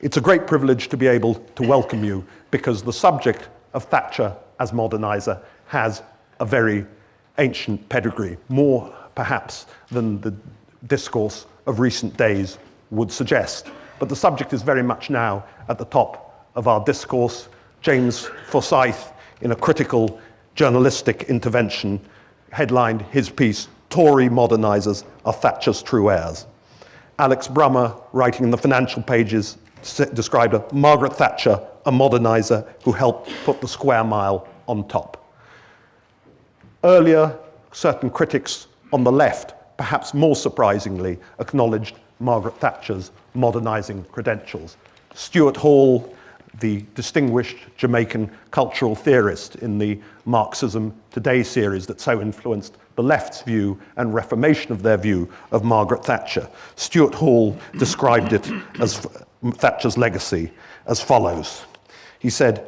It's a great privilege to be able to welcome you because the subject of Thatcher as modernizer has a very ancient pedigree, more perhaps than the discourse of recent days would suggest. But the subject is very much now at the top of our discourse. James Forsyth, in a critical journalistic intervention, headlined his piece, "Tory Modernisers are Thatcher's True Heirs." Alex Brummer, writing in the Financial Pages, described a Margaret Thatcher, a modernizer who helped put the square mile on top. Earlier, certain critics on the left, perhaps more surprisingly, acknowledged Margaret Thatcher's modernising credentials. Stuart Hall, the distinguished Jamaican cultural theorist in the Marxism Today series that so influenced the left's view and reformation of their view of Margaret Thatcher. Stuart Hall described it as Thatcher's legacy as follows. He said,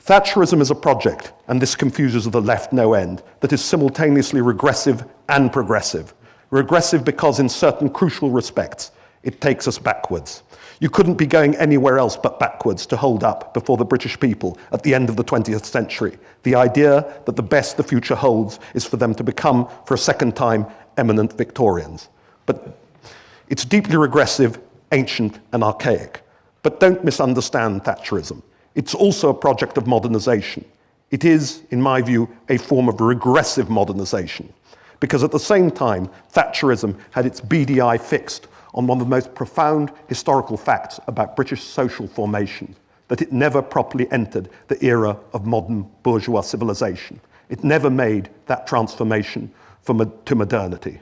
"Thatcherism is a project, and this confuses the left no end, that is simultaneously regressive and progressive. Regressive because in certain crucial respects, it takes us backwards. You couldn't be going anywhere else but backwards to hold up before the British people at the end of the 20th century. The idea that the best the future holds is for them to become, for a second time, eminent Victorians. But it's deeply regressive, ancient and archaic. But don't misunderstand Thatcherism. It's also a project of modernisation. It is, in my view, a form of regressive modernisation. Because at the same time, Thatcherism had its beady eye fixed on one of the most profound historical facts about British social formation, that it never properly entered the era of modern bourgeois civilization. It never made that transformation to modernity.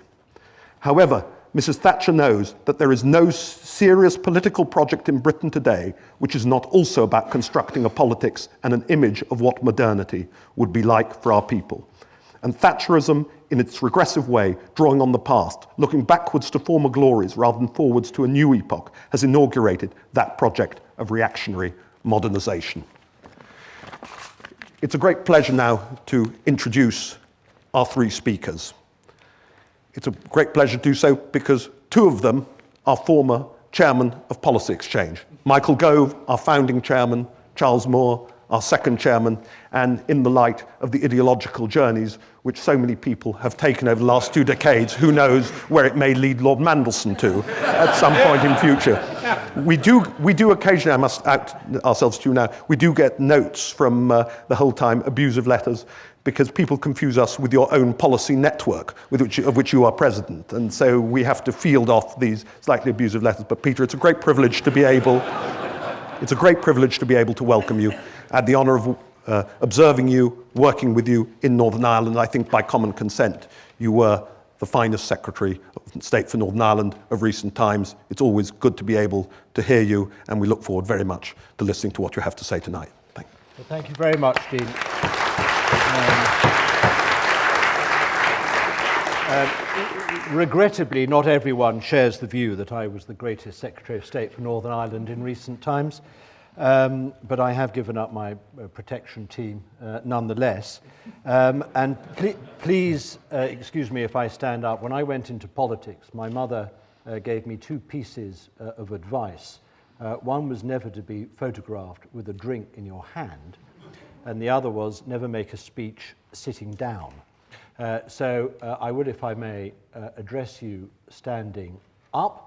However, Mrs. Thatcher knows that there is no serious political project in Britain today which is not also about constructing a politics and an image of what modernity would be like for our people. And Thatcherism, in its regressive way, drawing on the past, looking backwards to former glories rather than forwards to a new epoch, has inaugurated that project of reactionary modernisation. It's a great pleasure now to introduce our three speakers. It's a great pleasure to do so because two of them are former chairman of Policy Exchange. Michael Gove, our founding chairman, Charles Moore, our second chairman, and in the light of the ideological journeys which so many people have taken over the last 2 decades, who knows where it may lead Lord Mandelson to at some point in future. We do occasionally, I must out ourselves to you now, we do get notes from the whole time abusive letters because people confuse us with your own policy network of which you are president. And so we have to field off these slightly abusive letters. But Peter, it's a great privilege to be able to welcome you. I had the honour of observing you, working with you in Northern Ireland. I think by common consent, you were the finest Secretary of State for Northern Ireland of recent times. It's always good to be able to hear you, and we look forward very much to listening to what you have to say tonight. Thank you. Well, thank you very much, Dean. Regrettably, not everyone shares the view that I was the greatest Secretary of State for Northern Ireland in recent times. But I have given up my protection team nonetheless. And please excuse me if I stand up. When I went into politics, my mother gave me 2 pieces of advice. One was never to be photographed with a drink in your hand, and the other was never make a speech sitting down. So I would, if I may, address you standing up.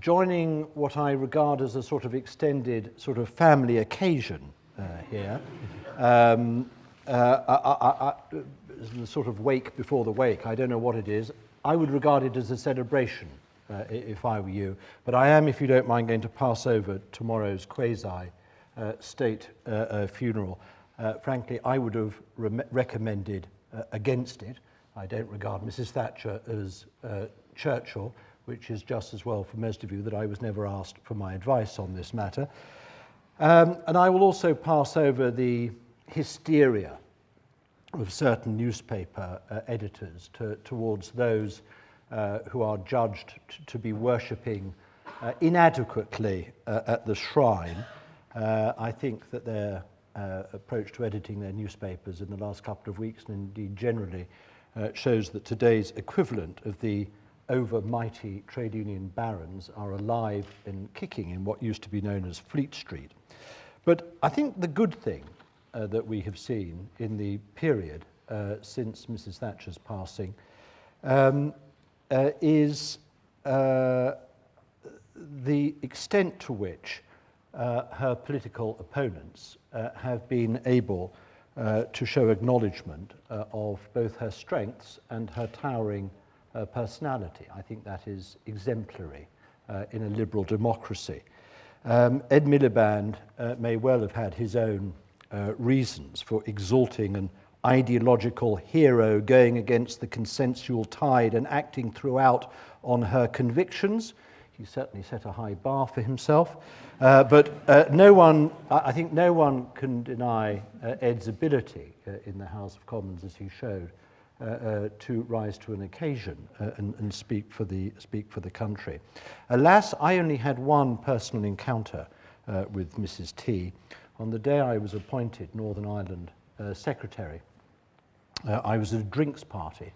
Joining what I regard as a sort of extended sort of family occasion here, the sort of wake before the wake, I don't know what it is. I would regard it as a celebration if I were you, but I am, if you don't mind, going to pass over tomorrow's quasi-state funeral. Frankly, I would have recommended against it. I don't regard Mrs. Thatcher as Churchill, which is just as well for most of you that I was never asked for my advice on this matter. And I will also pass over the hysteria of certain newspaper editors towards those who are judged to be worshipping inadequately at the shrine. I think that their approach to editing their newspapers in the last couple of weeks, and indeed generally, shows that today's equivalent of the over-mighty trade union barons are alive and kicking in what used to be known as Fleet Street. But I think the good thing that we have seen in the period since Mrs. Thatcher's passing is the extent to which her political opponents have been able to show acknowledgement of both her strengths and her towering personality. I think that is exemplary in a liberal democracy. Ed Miliband may well have had his own reasons for exalting an ideological hero going against the consensual tide and acting throughout on her convictions. He certainly set a high bar for himself. But no one, I think no one can deny Ed's ability in the House of Commons, as he showed, to rise to an occasion and speak for the country. Alas, I only had one personal encounter with Mrs. T. On the day I was appointed Northern Ireland Secretary. I was at a drinks party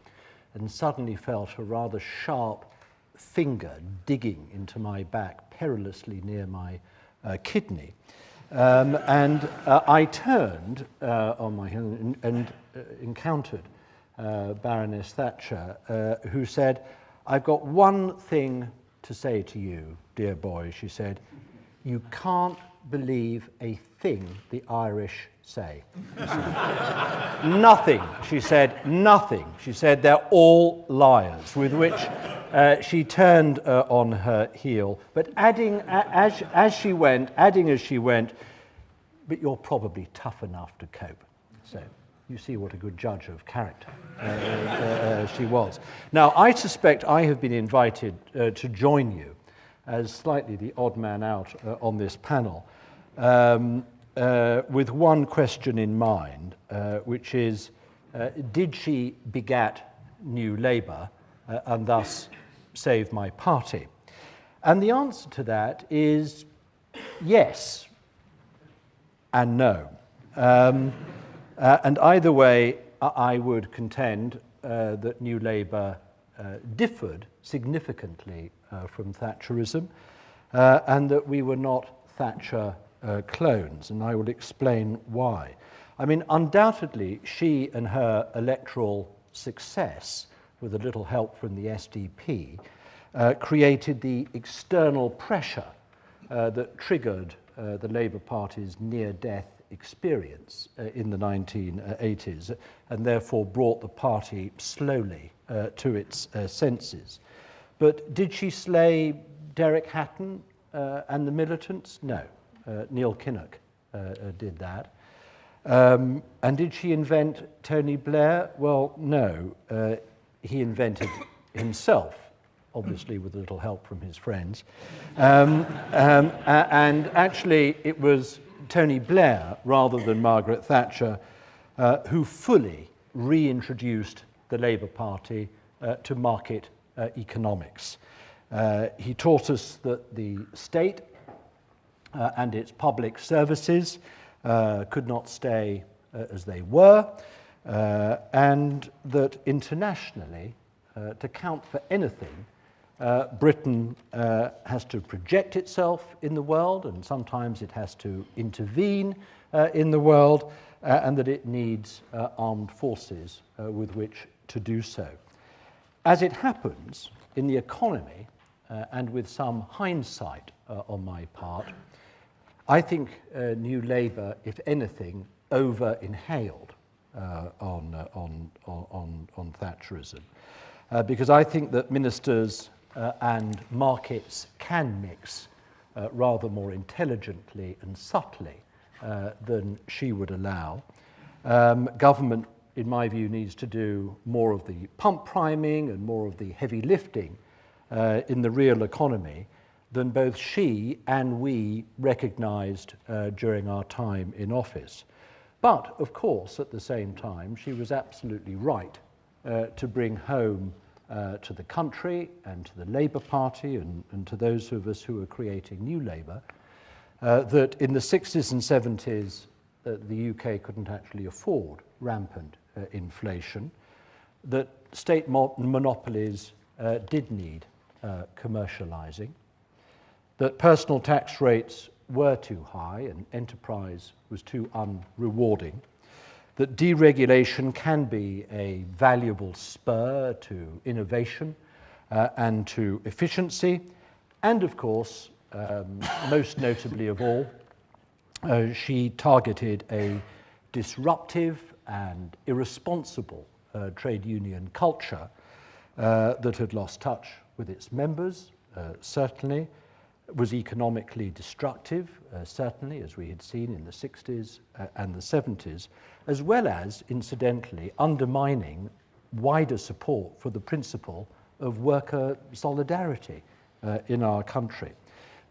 and suddenly felt a rather sharp finger digging into my back perilously near my kidney. I turned on my hand and encountered Baroness Thatcher, who said, "I've got one thing to say to you, dear boy," she said. "You can't believe a thing the Irish say." Nothing, she said, nothing. She said, "They're all liars," with which she turned on her heel, but adding as she went, "But you're probably tough enough to cope." So you see what a good judge of character she was. Now, I suspect I have been invited to join you as slightly the odd man out on this panel, with one question in mind, which is, did she begat New Labour and thus save my party? And the answer to that is yes and no. And either way, I would contend that New Labour differed significantly from Thatcherism, and that we were not Thatcher clones, and I will explain why. I mean, undoubtedly, she and her electoral success, with a little help from the SDP, created the external pressure that triggered the Labour Party's near-death experience in the 1980s, and therefore brought the party slowly to its senses. But did she slay Derek Hatton and the militants? No. Neil Kinnock did that. And did she invent Tony Blair? Well, no. He invented himself, obviously with a little help from his friends. And actually, it was Tony Blair, rather than Margaret Thatcher, who fully reintroduced the Labour Party to market economics. He taught us that the state and its public services could not stay as they were, and that internationally, to count for anything, Britain has to project itself in the world, and sometimes it has to intervene in the world, and that it needs armed forces with which to do so. As it happens, in the economy, and with some hindsight on my part, I think New Labour, if anything, over-inhaled on Thatcherism, because I think that ministers and markets can mix rather more intelligently and subtly than she would allow. Government, in my view, needs to do more of the pump priming and more of the heavy lifting in the real economy than both she and we recognised during our time in office. But, of course, at the same time, she was absolutely right to bring home to the country and to the Labour Party and to those of us who are creating New Labour, that in the 60s and 70s the UK couldn't actually afford rampant inflation, that state monopolies did need commercialising, that personal tax rates were too high and enterprise was too unrewarding, that deregulation can be a valuable spur to innovation and to efficiency, and of course, most notably of all, she targeted a disruptive and irresponsible trade union culture that had lost touch with its members, certainly, was economically destructive, certainly, as we had seen in the 60s and the 70s, as well as, incidentally, undermining wider support for the principle of worker solidarity in our country.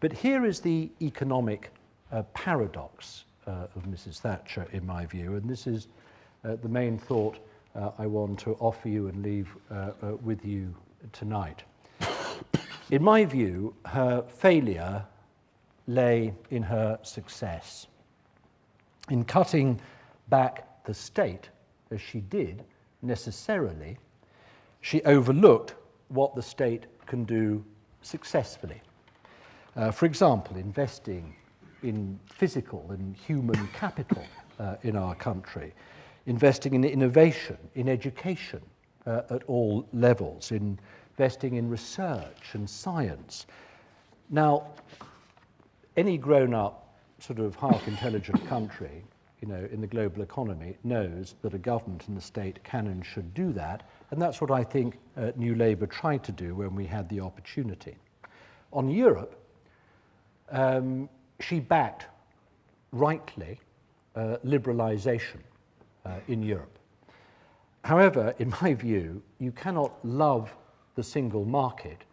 But here is the economic paradox of Mrs. Thatcher, in my view, and this is the main thought I want to offer you and leave with you tonight. In my view, her failure lay in her success. In cutting back the state, as she did, necessarily, she overlooked what the state can do successfully. For example, investing in physical and human capital in our country, investing in innovation, in education at all levels, investing in research and science. Now, any grown-up, sort of half-intelligent country, in the global economy knows that a government and the state can and should do that, and that's what I think New Labour tried to do when we had the opportunity. On Europe, she backed, rightly, liberalisation in Europe. However, in my view, you cannot love the single market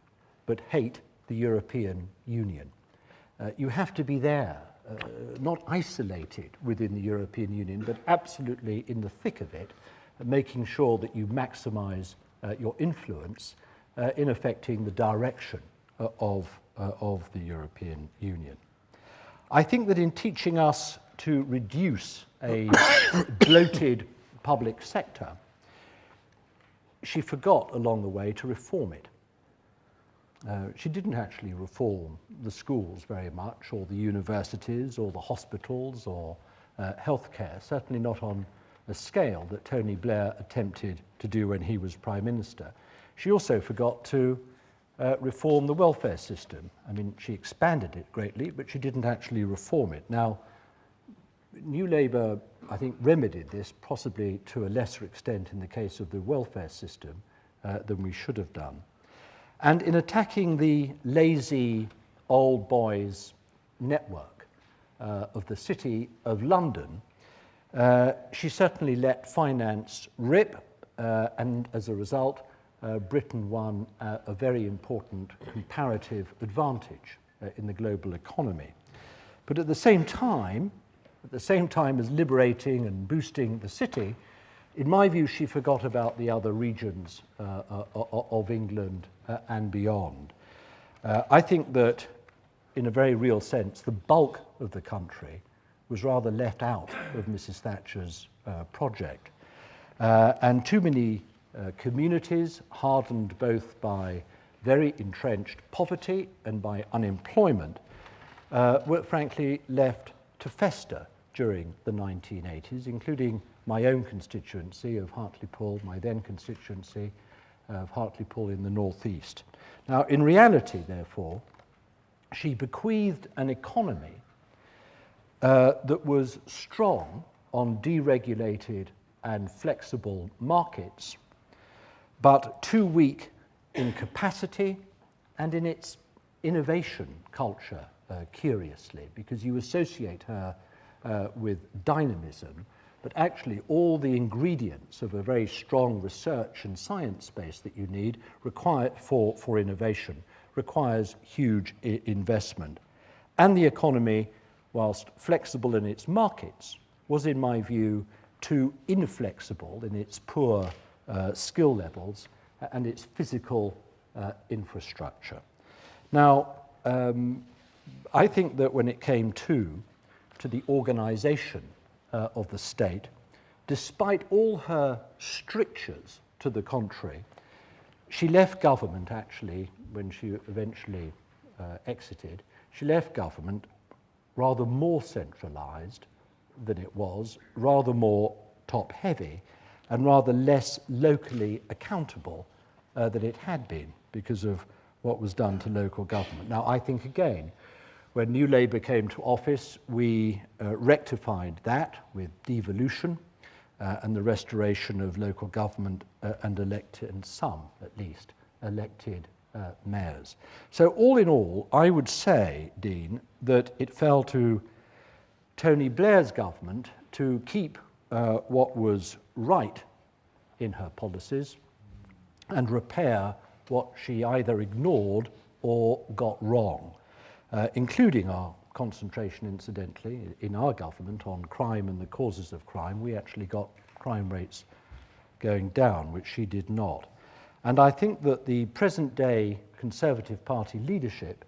but hate the European Union. You have to be there, not isolated within the European Union, but absolutely in the thick of it, making sure that you maximise your influence in affecting the direction of the European Union. I think that in teaching us to reduce a bloated public sector, she forgot along the way to reform it. She didn't actually reform the schools very much, or the universities, or the hospitals, or healthcare, certainly not on a scale that Tony Blair attempted to do when he was Prime Minister. She also forgot to reform the welfare system. I mean, she expanded it greatly, but she didn't actually reform it. Now, New Labour, I think, remedied this possibly to a lesser extent in the case of the welfare system than we should have done. And in attacking the lazy old boys network of the City of London, she certainly let finance rip, and as a result, Britain won a very important comparative advantage in the global economy. But at the same time as liberating and boosting the city, in my view, she forgot about the other regions of England and beyond. I think that, in a very real sense, the bulk of the country was rather left out of Mrs. Thatcher's project. And too many communities, hardened both by very entrenched poverty and by unemployment, were frankly left to fester during the 1980s, including my own constituency of Hartlepool, my then constituency of Hartlepool in the northeast. Now, in reality, therefore, she bequeathed an economy that was strong on deregulated and flexible markets, but too weak in capacity and in its innovation culture, curiously, because you associate her with dynamism, but actually all the ingredients of a very strong research and science space that you need required for innovation requires huge investment. And the economy, whilst flexible in its markets, was, in my view, too inflexible in its poor skill levels and its physical infrastructure. Now, I think that when it came to the organisation of the state, despite all her strictures to the contrary, she left government, actually, when she eventually exited. She left government rather more centralised than it was, rather more top-heavy, and rather less locally accountable than it had been because of what was done to local government. Now, I think, again, when New Labour came to office, we rectified that with devolution and the restoration of local government and elected, and some, at least, elected mayors. So all in all, I would say, Dean, that it fell to Tony Blair's government to keep what was right in her policies and repair what she either ignored or got wrong, including our concentration, incidentally, in our government on crime and the causes of crime. We actually got crime rates going down, which she did not. And I think that the present-day Conservative Party leadership,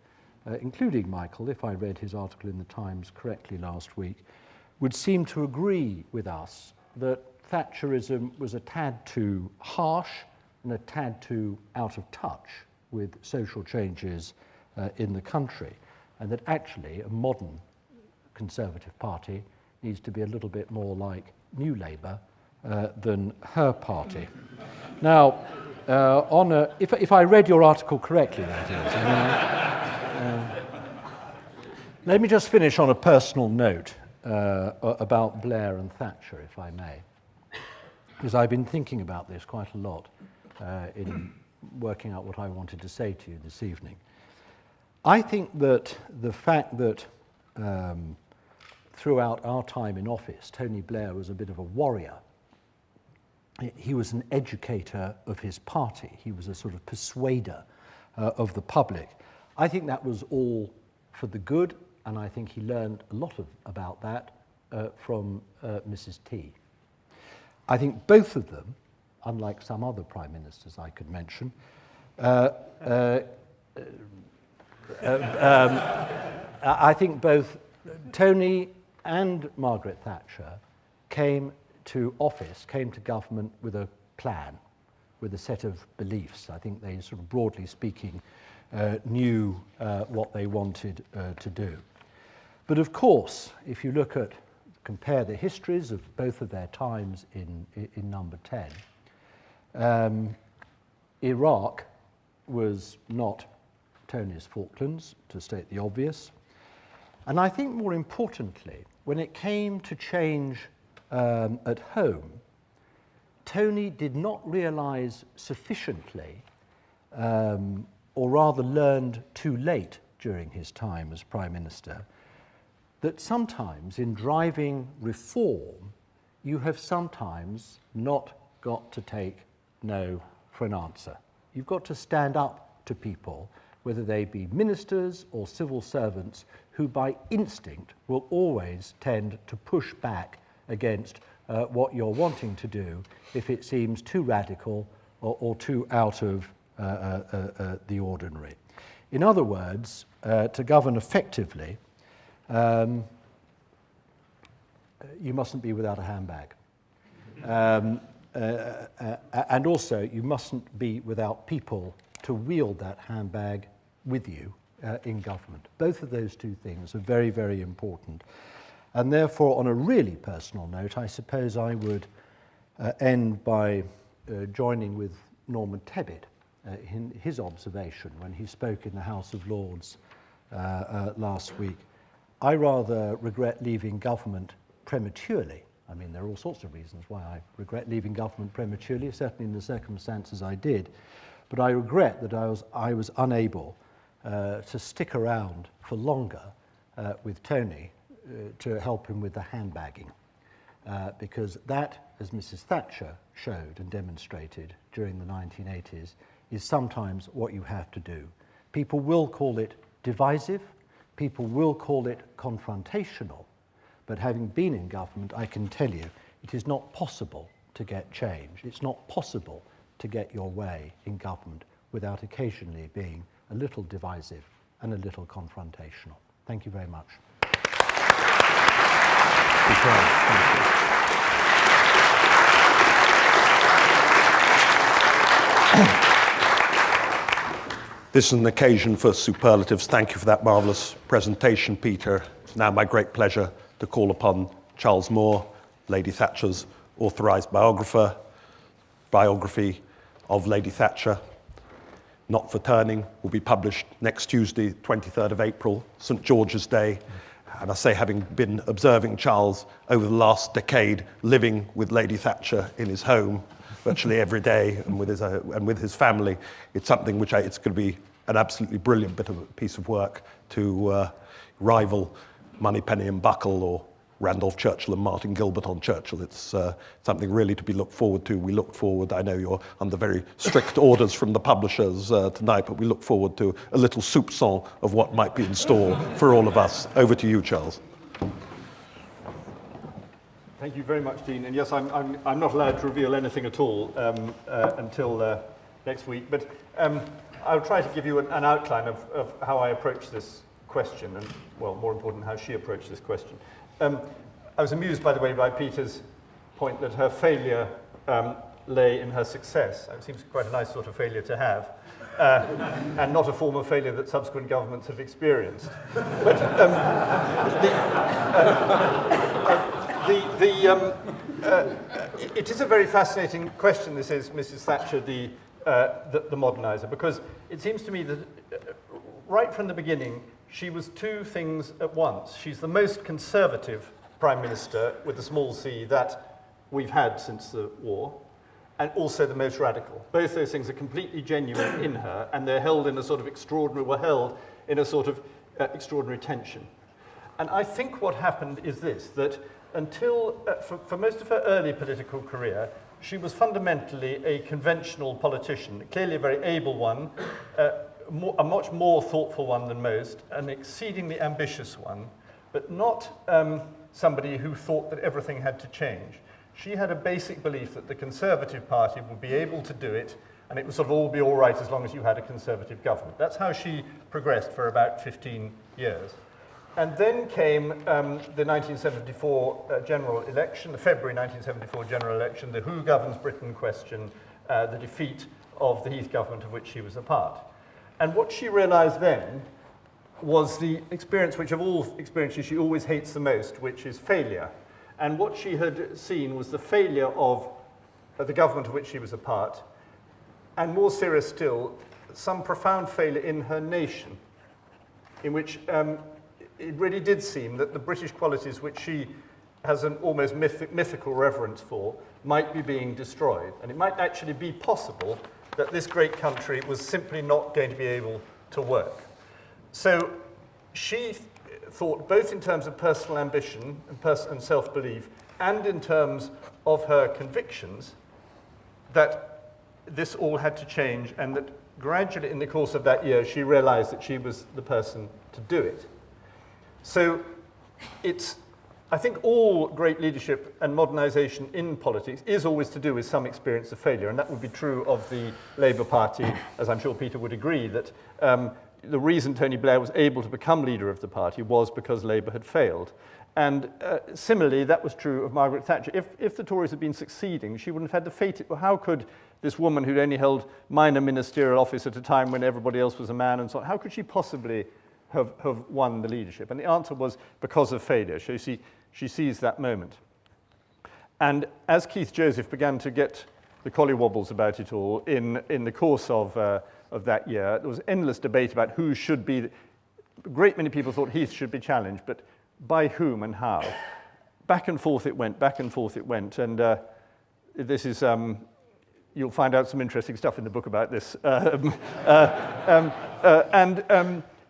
including Michael, if I read his article in the Times correctly last week, would seem to agree with us that Thatcherism was a tad too harsh and a tad too out of touch with social changes in the country, and that actually a modern Conservative Party needs to be a little bit more like New Labour than her party. Now, if I read your article correctly, that is. Let me just finish on a personal note about Blair and Thatcher, if I may, because I've been thinking about this quite a lot in working out what I wanted to say to you this evening. I think that the fact that throughout our time in office, Tony Blair was a bit of a warrior. He was an educator of his party. He was a sort of persuader of the public. I think that was all for the good, and I think he learned a lot about that from Mrs. T. I think both of them, unlike some other prime ministers I could mention, I think both Tony and Margaret Thatcher came to office, came to government with a plan, with a set of beliefs. I think they sort of broadly speaking knew what they wanted to do. But of course, if you compare the histories of both of their times in number 10, Iraq was not Tony's Falklands, to state the obvious. And I think more importantly, when it came to change at home, Tony did not realise sufficiently, or rather learned too late during his time as Prime Minister, that sometimes in driving reform, you have sometimes not got to take no for an answer. You've got to stand up to people, whether they be ministers or civil servants, who by instinct will always tend to push back against what you're wanting to do if it seems too radical or too out of the ordinary. In other words, to govern effectively, you mustn't be without a handbag. And also, you mustn't be without people to wield that handbag with you in government. Both of those two things are very, very important. And therefore, on a really personal note, I suppose I would end by joining with Norman Tebbit in his observation when he spoke in the House of Lords last week. I rather regret leaving government prematurely. I mean, there are all sorts of reasons why I regret leaving government prematurely, certainly in the circumstances I did. But I regret that I was unable to stick around for longer with Tony to help him with the handbagging. Because that, as Mrs. Thatcher showed and demonstrated during the 1980s, is sometimes what you have to do. People will call it divisive, people will call it confrontational, but having been in government, I can tell you, it is not possible to get change. It's not possible to get your way in government without occasionally being a little divisive and a little confrontational. Thank you very much. Thank you. This is an occasion for superlatives. Thank you for that marvellous presentation, Peter. It's now my great pleasure to call upon Charles Moore, Lady Thatcher's authorised biography of Lady Thatcher, Not for Turning, will be published next Tuesday, 23rd of April, St. George's Day. And I say, having been observing Charles over the last decade, living with Lady Thatcher in his home virtually every day and with his family, it's something which it's going to be an absolutely brilliant piece of work to rival Moneypenny and Buckle or Randolph Churchill and Martin Gilbert on Churchill. It's something really to be looked forward to. We look forward, I know you're under very strict orders from the publishers tonight, but we look forward to a little soupçon of what might be in store for all of us. Over to you, Charles. Thank you very much, Dean. And yes, I'm not allowed to reveal anything at all until next week, but I'll try to give you an outline of how I approach this question, and, well, more important, how she approached this question. I was amused, by the way, by Peter's point that her failure lay in her success. It seems quite a nice sort of failure to have, and not a form of failure that subsequent governments have experienced. But it is a very fascinating question, this is, Mrs. Thatcher, the modernizer, because it seems to me that right from the beginning, she was two things at once. She's the most conservative Prime Minister, with a small c, that we've had since the war, and also the most radical. Both those things are completely genuine in her, and they're held in a sort of extraordinary tension. And I think what happened is this, that until, for most of her early political career, she was fundamentally a conventional politician, clearly a very able one, a much more thoughtful one than most, an exceedingly ambitious one, but not somebody who thought that everything had to change. She had a basic belief that the Conservative Party would be able to do it, and it would sort of all be all right as long as you had a Conservative government. That's how she progressed for about 15 years. And then came the 1974 general election, the February 1974 general election, the who governs Britain question, the defeat of the Heath government of which she was a part. And what she realized then was the experience which of all experiences she always hates the most, which is failure. And what she had seen was the failure of the government of which she was a part, and more serious still, some profound failure in her nation, in which it really did seem that the British qualities which she has an almost mythical reverence for might be being destroyed. And it might actually be possible that this great country was simply not going to be able to work. So she thought, both in terms of personal ambition and self-belief, and in terms of her convictions, that this all had to change, and that gradually in the course of that year, she realized that she was the person to do it. So I think all great leadership and modernisation in politics is always to do with some experience of failure, and that would be true of the Labour Party, as I'm sure Peter would agree, that the reason Tony Blair was able to become leader of the party was because Labour had failed. And similarly, that was true of Margaret Thatcher. If the Tories had been succeeding, she wouldn't have had the fate. How could this woman who'd only held minor ministerial office at a time when everybody else was a man and so on, how could she possibly have won the leadership? And the answer was because of failure. So you see, she sees that moment. And as Keith Joseph began to get the collywobbles about it all in the course of that year, there was endless debate about who should be. A great many people thought Heath should be challenged, but by whom and how? Back and forth it went, and this is, you'll find out some interesting stuff in the book about this.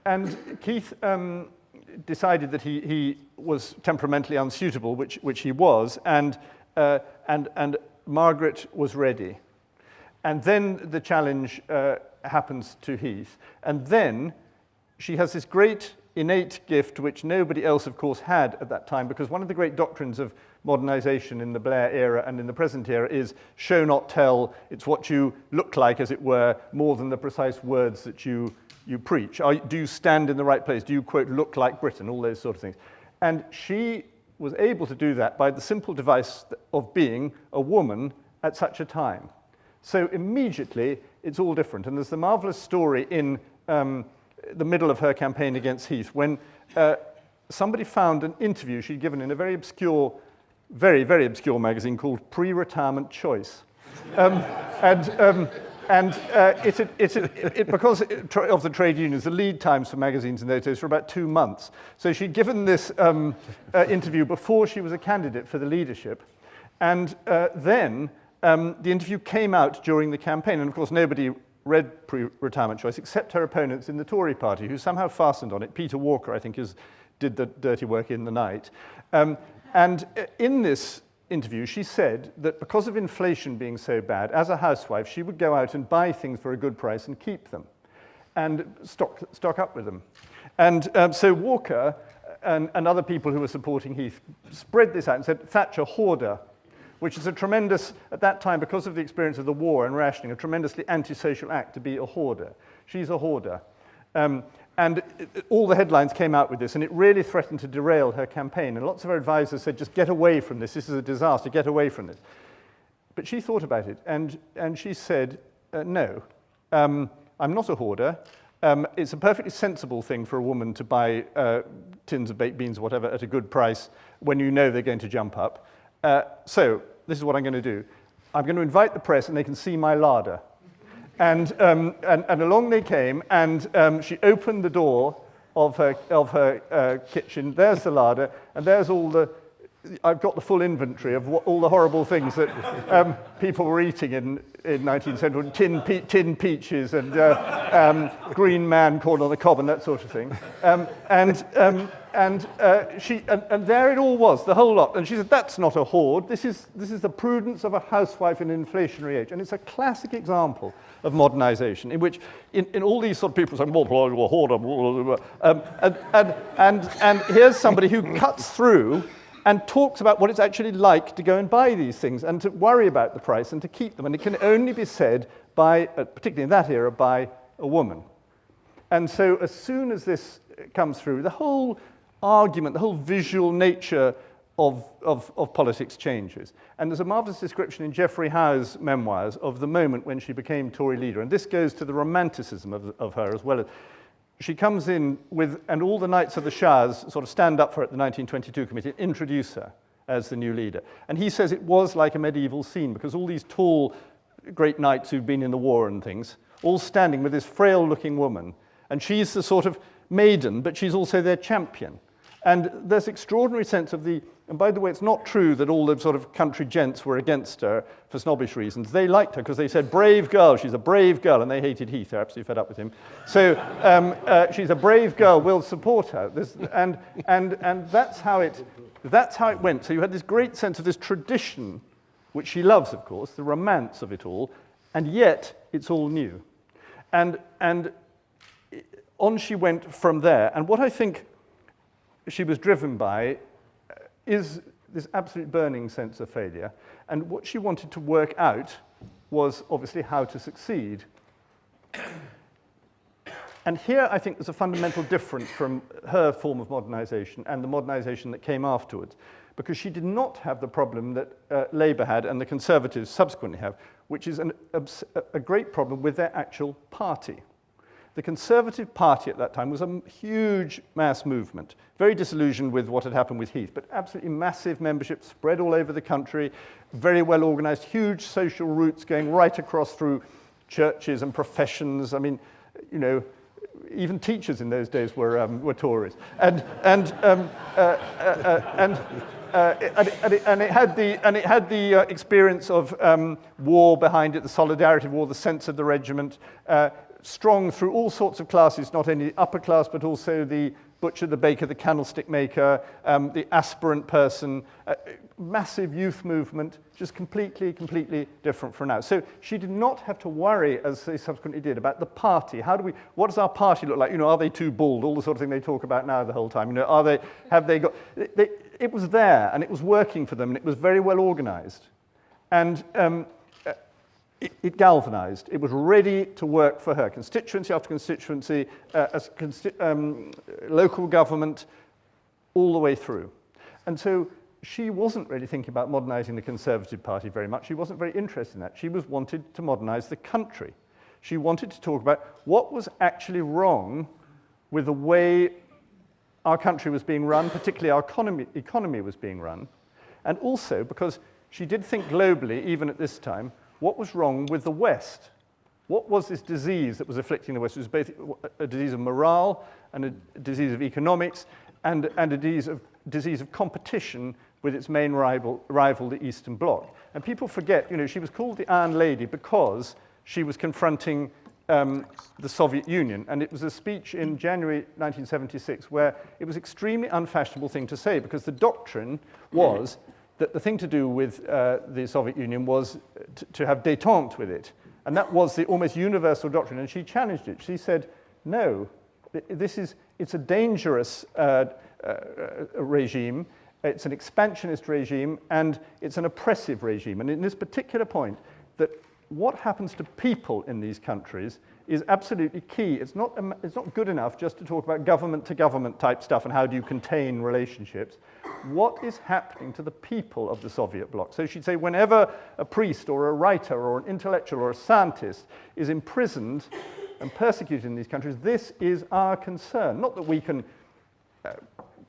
And Keith decided that he was temperamentally unsuitable, which he was, and Margaret was ready. And then the challenge happens to Heath. And then she has this great innate gift, which nobody else, of course, had at that time, because one of the great doctrines of modernisation in the Blair era and in the present era is show, not tell. It's what you look like, as it were, more than the precise words that you preach. Do you stand in the right place? Do you, quote, look like Britain? All those sort of things. And she was able to do that by the simple device of being a woman at such a time. So immediately, it's all different. And there's the marvelous story in the middle of her campaign against Heath, when somebody found an interview she'd given in a very obscure, very, very obscure magazine called Pre-Retirement Choice. Because of the trade unions, the lead times for magazines in those days were about 2 months. So she'd given this interview before she was a candidate for the leadership. And then the interview came out during the campaign. And of course, nobody read Pre-Retirement Choice except her opponents in the Tory party, who somehow fastened on it. Peter Walker, I think, did the dirty work in the night. And in this interview, she said that because of inflation being so bad, as a housewife, she would go out and buy things for a good price and keep them and stock up with them. And so Walker and other people who were supporting Heath spread this out and said, Thatcher, hoarder, which is a tremendous, at that time, because of the experience of the war and rationing, a tremendously antisocial act to be a hoarder. She's a hoarder. And all the headlines came out with this, and it really threatened to derail her campaign. And lots of her advisors said, just get away from this. This is a disaster. Get away from this. But she thought about it, and she said, no, I'm not a hoarder. It's a perfectly sensible thing for a woman to buy tins of baked beans or whatever at a good price when you know they're going to jump up. So this is what I'm going to do. I'm going to invite the press, and they can see my larder. And along they came, and she opened the door of her kitchen. There's the larder, and there's I've got the full inventory of all the horrible things that people were eating in 19th century, tin peaches and green man corn on the cob and that sort of thing. And there it all was, the whole lot. And she said, that's not a hoard. This is the prudence of a housewife in an inflationary age. And it's a classic example of modernisation, in which in all these sort of people saying, well, a hoarder, and here's somebody who cuts through and talks about what it's actually like to go and buy these things and to worry about the price and to keep them. And it can only be said by, particularly in that era, by a woman. And so as soon as this comes through, the whole argument, the whole visual nature of politics changes. And there's a marvellous description in Geoffrey Howe's memoirs of the moment when she became Tory leader. And this goes to the romanticism of her as well. She comes in with, and all the Knights of the Shires sort of stand up for her at the 1922 committee and introduce her as the new leader. And he says it was like a medieval scene because all these tall, great knights who'd been in the war and things, all standing with this frail-looking woman. And she's the sort of maiden, but she's also their champion. And there's extraordinary sense of and by the way, it's not true that all the sort of country gents were against her for snobbish reasons. They liked her because they said, brave girl, she's a brave girl, and they hated Heath, they're absolutely fed up with him. So she's a brave girl, we'll support her. And that's how it went. So you had this great sense of this tradition, which she loves, of course, the romance of it all, and yet it's all new. And on she went from there. And what I think she was driven by is this absolute burning sense of failure. And what she wanted to work out was obviously how to succeed. And here I think there's a fundamental difference from her form of modernisation and the modernisation that came afterwards, because she did not have the problem that Labour had and the Conservatives subsequently have, which is a great problem with their actual party. The Conservative Party at that time was a huge mass movement, very disillusioned with what had happened with Heath, but absolutely massive membership spread all over the country, very well organised, huge social routes going right across through churches and professions. I mean, you know, even teachers in those days were Tories. And it had the experience of war behind it, the solidarity of war, the sense of the regiment, strong through all sorts of classes, not only the upper class, but also the butcher, the baker, the candlestick maker, the aspirant person, massive youth movement, just completely different from now. So she did not have to worry, as they subsequently did, about the party. What does our party look like? You know, are they too bald? All the sort of thing they talk about now the whole time. You know, it was there, and it was working for them, and it was very well organized. And it galvanized. It was ready to work for her. Constituency after constituency, local government, all the way through. And so she wasn't really thinking about modernizing the Conservative Party very much. She wasn't very interested in that. She wanted to modernize the country. She wanted to talk about what was actually wrong with the way our country was being run, particularly our economy was being run, and also because she did think globally, even at this time, what was wrong with the West? What was this disease that was afflicting the West? It was both a disease of morale and a disease of economics and a disease of competition with its main rival, the Eastern Bloc. And people forget, she was called the Iron Lady because she was confronting the Soviet Union. And it was a speech in January 1976 where it was an extremely unfashionable thing to say because the doctrine was that the thing to do with the Soviet Union was to have détente with it. And that was the almost universal doctrine. And she challenged it. She said, no, it's a dangerous regime. It's an expansionist regime, and it's an oppressive regime. And in this particular point, that what happens to people in these countries is absolutely key. It's not good enough just to talk about government-to-government type stuff and how do you contain relationships. What is happening to the people of the Soviet bloc? So she'd say whenever a priest or a writer or an intellectual or a scientist is imprisoned and persecuted in these countries, this is our concern. Not that we can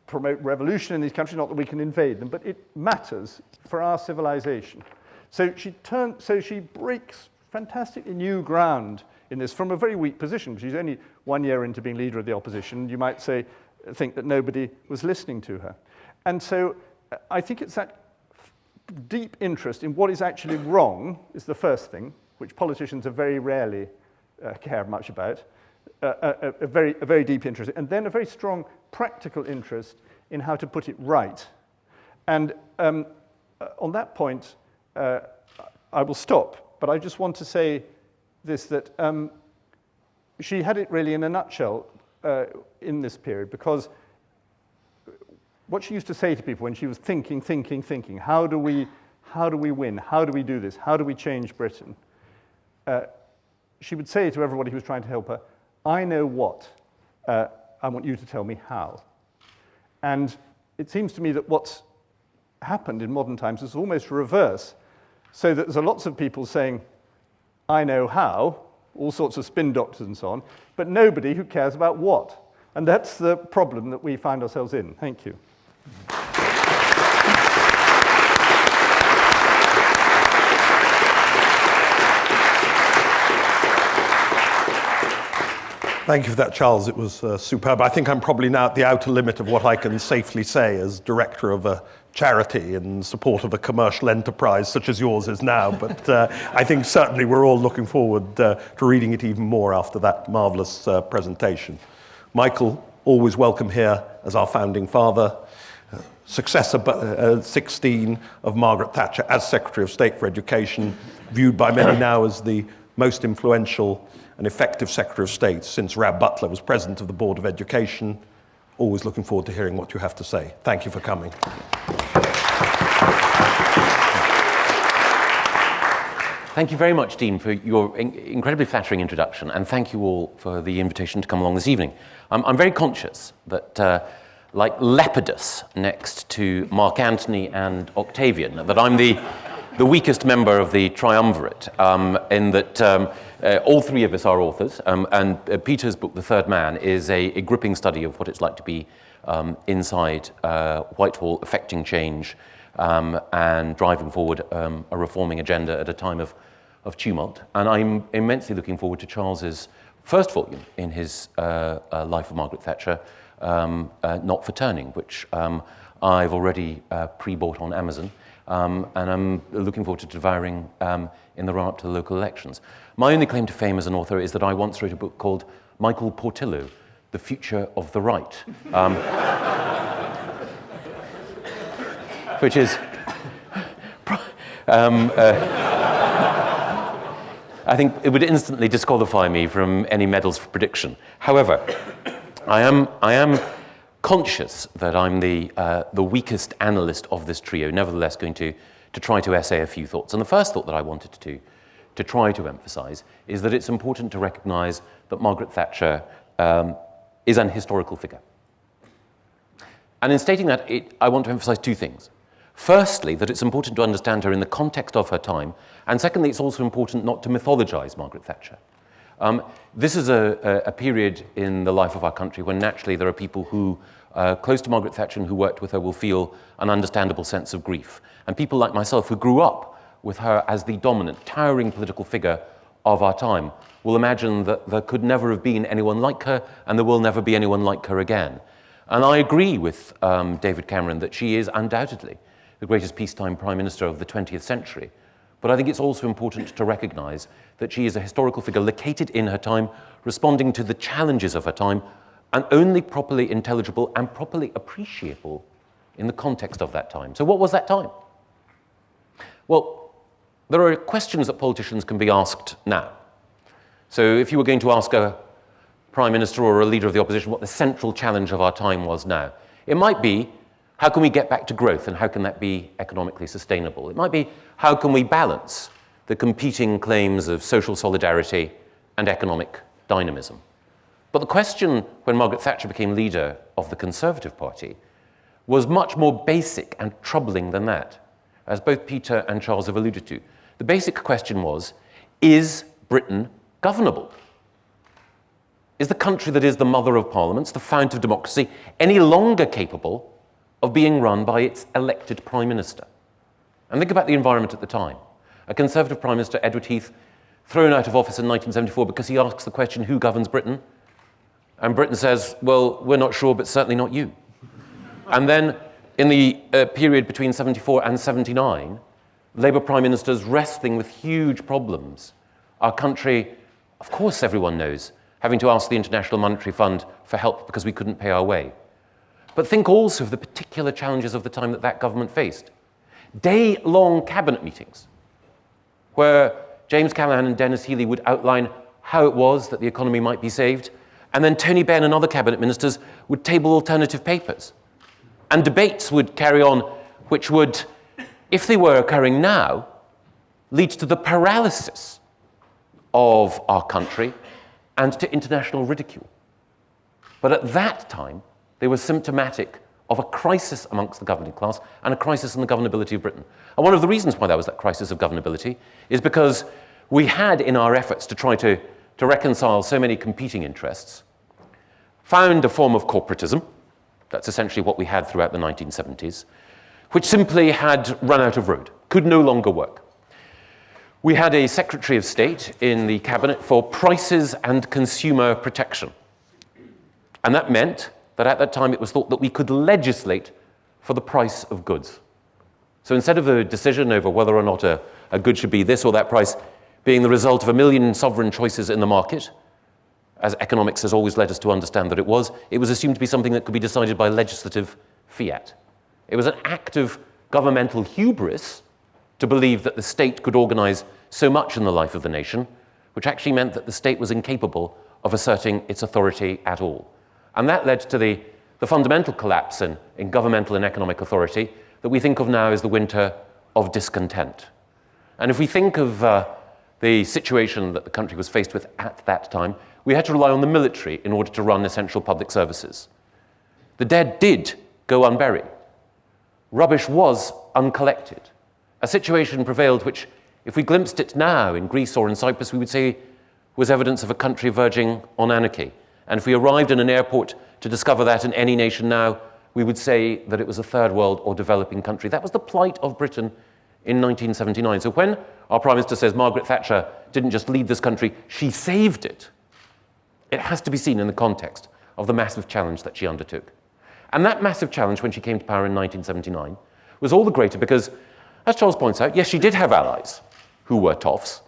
promote revolution in these countries, not that we can invade them, but it matters for our civilization. So she breaks fantastically new ground in this from a very weak position. She's only 1 year into being leader of the opposition. You might think that nobody was listening to her. And so I think it's that deep interest in what is actually wrong is the first thing, which politicians are very rarely care much about, a very deep interest, and then a very strong practical interest in how to put it right. And on that point, I will stop, but I just want to say this, that she had it really in a nutshell in this period, because what she used to say to people when she was thinking, how do we win? How do we do this? How do we change Britain? She would say to everybody who was trying to help her, I know what, I want you to tell me how. And it seems to me that what's happened in modern times is almost reverse, so that there's lots of people saying, I know how, all sorts of spin doctors and so on, but nobody who cares about what. And that's the problem that we find ourselves in. Thank you. Thank you for that, Charles. It was superb. I think I'm probably now at the outer limit of what I can safely say as director of a charity in support of a commercial enterprise such as yours is now. But I think certainly we're all looking forward to reading it even more after that marvellous presentation. Michael, always welcome here as our founding father, successor 16 of Margaret Thatcher as Secretary of State for Education, viewed by many now as the most influential and effective Secretary of State since Rab Butler was President of the Board of Education. Always looking forward to hearing what you have to say. Thank you for coming. Thank you very much, Dean, for your incredibly flattering introduction, and thank you all for the invitation to come along this evening. I'm very conscious that, like Lepidus next to Mark Antony and Octavian, that I'm the weakest member of the triumvirate, in that all three of us are authors, and Peter's book, The Third Man, is a gripping study of what it's like to be inside Whitehall, affecting change and driving forward a reforming agenda at a time of tumult. And I'm immensely looking forward to Charles's first volume in his Life of Margaret Thatcher, Not for Turning, which I've already pre-bought on Amazon. And I'm looking forward to devouring in the run-up to the local elections. My only claim to fame as an author is that I once wrote a book called Michael Portillo, The Future of the Right, which is, I think it would instantly disqualify me from any medals for prediction. However, I am conscious that I'm the weakest analyst of this trio, nevertheless going to try to essay a few thoughts. And the first thought that I wanted to try to emphasize is that it's important to recognize that Margaret Thatcher is an historical figure. And in stating that, I want to emphasize two things. Firstly, that it's important to understand her in the context of her time, and secondly, it's also important not to mythologize Margaret Thatcher. This is a period in the life of our country when naturally there are people who, close to Margaret Thatcher and who worked with her, will feel an understandable sense of grief. And people like myself who grew up with her as the dominant, towering political figure of our time will imagine that there could never have been anyone like her and there will never be anyone like her again. And I agree with David Cameron that she is undoubtedly the greatest peacetime Prime Minister of the 20th century. But I think it's also important to recognise that she is a historical figure located in her time, responding to the challenges of her time, and only properly intelligible and properly appreciable in the context of that time. So what was that time? Well, there are questions that politicians can be asked now. So if you were going to ask a Prime Minister or a leader of the opposition what the central challenge of our time was now, it might be, how can we get back to growth and how can that be economically sustainable? It might be, how can we balance the competing claims of social solidarity and economic dynamism? But the question when Margaret Thatcher became leader of the Conservative Party was much more basic and troubling than that, as both Peter and Charles have alluded to. The basic question was, is Britain governable? Is the country that is the mother of parliaments, the fount of democracy, any longer capable of being run by its elected Prime Minister? And think about the environment at the time. A Conservative Prime Minister, Edward Heath, thrown out of office in 1974 because he asks the question, who governs Britain? And Britain says, well, we're not sure, but certainly not you. And then in the period between 74 and 79, Labour Prime Ministers wrestling with huge problems. Our country, of course everyone knows, having to ask the International Monetary Fund for help because we couldn't pay our way. But think also of the particular challenges of the time that that government faced. Day-long cabinet meetings where James Callaghan and Dennis Healey would outline how it was that the economy might be saved, and then Tony Benn and other cabinet ministers would table alternative papers. And debates would carry on which would, if they were occurring now, lead to the paralysis of our country and to international ridicule. But at that time, they were symptomatic of a crisis amongst the governing class and a crisis in the governability of Britain. And one of the reasons why there was that crisis of governability is because we had, in our efforts to try to reconcile so many competing interests, found a form of corporatism. That's essentially what we had throughout the 1970s, which simply had run out of road, could no longer work. We had a Secretary of State in the cabinet for prices and consumer protection. And that meant that at that time it was thought that we could legislate for the price of goods. So instead of a decision over whether or not a good should be this or that price being the result of a million sovereign choices in the market, as economics has always led us to understand that it was assumed to be something that could be decided by legislative fiat. It was an act of governmental hubris to believe that the state could organize so much in the life of the nation, which actually meant that the state was incapable of asserting its authority at all. And that led to the fundamental collapse in governmental and economic authority that we think of now as the winter of discontent. And if we think of the situation that the country was faced with at that time, we had to rely on the military in order to run essential public services. The dead did go unburied. Rubbish was uncollected. A situation prevailed which, if we glimpsed it now in Greece or in Cyprus, we would say was evidence of a country verging on anarchy. And if we arrived in an airport to discover that in any nation now, we would say that it was a third world or developing country. That was the plight of Britain in 1979. So when our Prime Minister says Margaret Thatcher didn't just lead this country, she saved it, it has to be seen in the context of the massive challenge that she undertook. And that massive challenge when she came to power in 1979 was all the greater because, as Charles points out, yes, she did have allies who were toffs,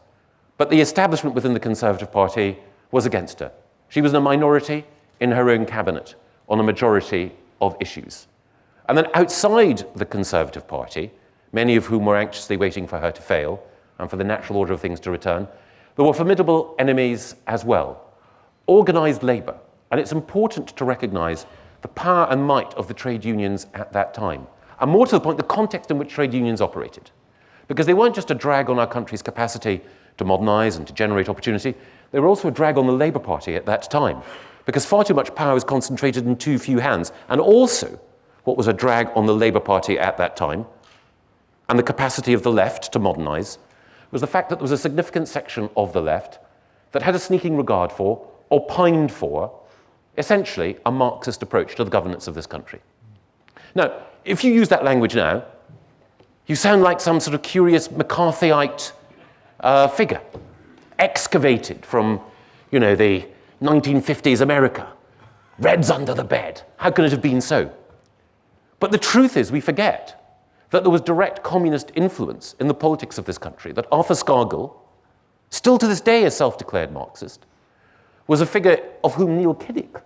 but the establishment within the Conservative Party was against her. She was in a minority in her own cabinet on a majority of issues. And then outside the Conservative Party, many of whom were anxiously waiting for her to fail and for the natural order of things to return, there were formidable enemies as well. Organised labour, and it's important to recognise the power and might of the trade unions at that time, and more to the point, the context in which trade unions operated. Because they weren't just a drag on our country's capacity to modernise and to generate opportunity, they were also a drag on the Labour Party at that time, because far too much power was concentrated in too few hands, and also what was a drag on the Labour Party at that time, and the capacity of the left to modernise, was the fact that there was a significant section of the left that had a sneaking regard for, or pined for, essentially a Marxist approach to the governance of this country. Now, if you use that language now, you sound like some sort of curious McCarthyite figure, excavated from, you know, the 1950s America. Reds under the bed. How can it have been so? But the truth is, we forget that there was direct communist influence in the politics of this country, that Arthur Scargill, still to this day a self-declared Marxist, was a figure of whom Neil Kinnock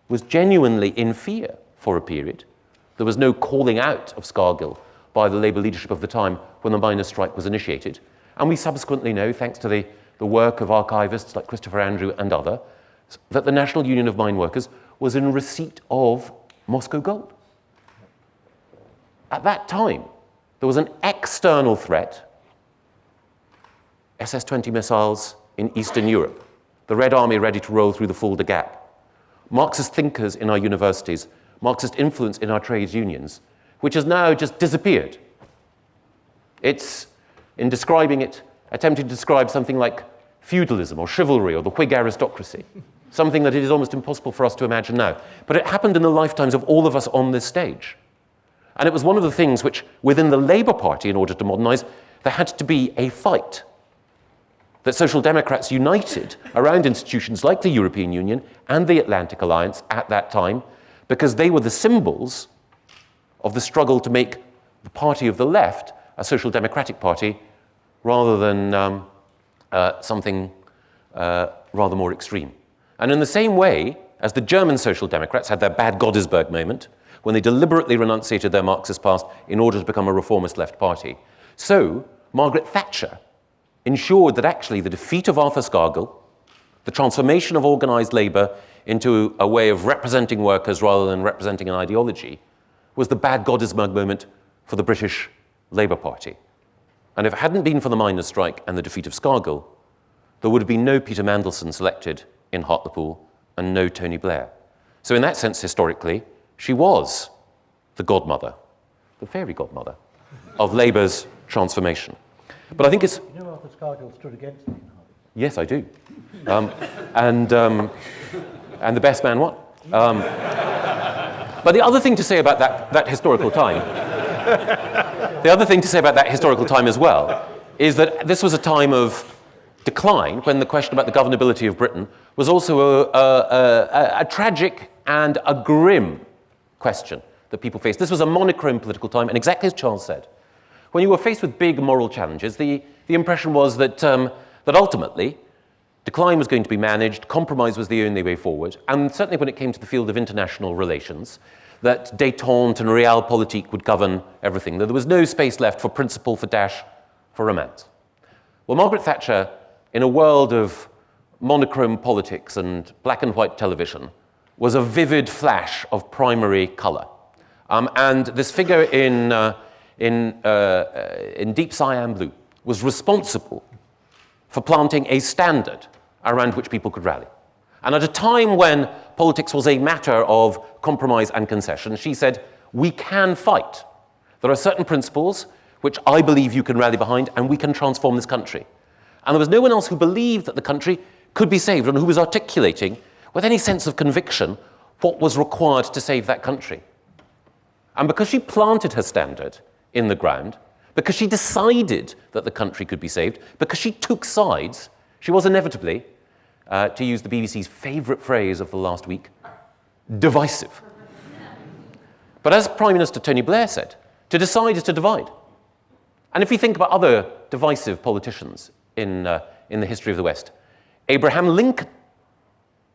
was genuinely in fear for a period. There was no calling out of Scargill by the Labour leadership of the time when the miners' strike was initiated. And we subsequently know, thanks to the work of archivists like Christopher Andrew and others, that the National Union of Mine Workers was in receipt of Moscow gold. At that time, there was an external threat, SS-20 missiles in Eastern Europe, the Red Army ready to roll through the Fulda Gap, Marxist thinkers in our universities, Marxist influence in our trades unions, which has now just disappeared. It's, in describing it, attempting to describe something like feudalism or chivalry or the Whig aristocracy, something that it is almost impossible for us to imagine now. But it happened in the lifetimes of all of us on this stage. And it was one of the things which, within the Labour Party, in order to modernise, there had to be a fight. That Social Democrats united around institutions like the European Union and the Atlantic Alliance at that time, because they were the symbols of the struggle to make the party of the left a social democratic party rather than something rather more extreme. And in the same way as the German Social Democrats had their Bad Godesberg moment, when they deliberately renunciated their Marxist past in order to become a reformist left party, so Margaret Thatcher ensured that actually the defeat of Arthur Scargill, the transformation of organised labour into a way of representing workers rather than representing an ideology, was the Bad Godesberg moment for the British Labour Party. And if it hadn't been for the miners' strike and the defeat of Scargill, there would have been no Peter Mandelson selected in Hartlepool and no Tony Blair. So in that sense, historically, she was the godmother, the fairy godmother, of Labour's transformation. But I think it's... You know Arthur Scargill stood against me? Yes, I do. And the best man won. But the other thing to say about that historical time, the other thing to say about that historical time as well, is that this was a time of decline when the question about the governability of Britain was also a tragic and a grim question that people faced. This was a monochrome political time, and exactly as Charles said, when you were faced with big moral challenges, the impression was that ultimately decline was going to be managed, compromise was the only way forward, and certainly when it came to the field of international relations, that détente and realpolitik would govern everything, that there was no space left for principle, for dash, for romance. Well, Margaret Thatcher, in a world of monochrome politics and black and white television, was a vivid flash of primary colour. And this figure in deep cyan blue was responsible for planting a standard around which people could rally. And at a time when politics was a matter of compromise and concession, she said, we can fight. There are certain principles which I believe you can rally behind, and we can transform this country. And there was no one else who believed that the country could be saved and who was articulating with any sense of conviction what was required to save that country. And because she planted her standard in the ground, because she decided that the country could be saved, because she took sides, she was inevitably, to use the BBC's favourite phrase of the last week, divisive. But as Prime Minister Tony Blair said, to decide is to divide. And if we think about other divisive politicians in the history of the West, Abraham Lincoln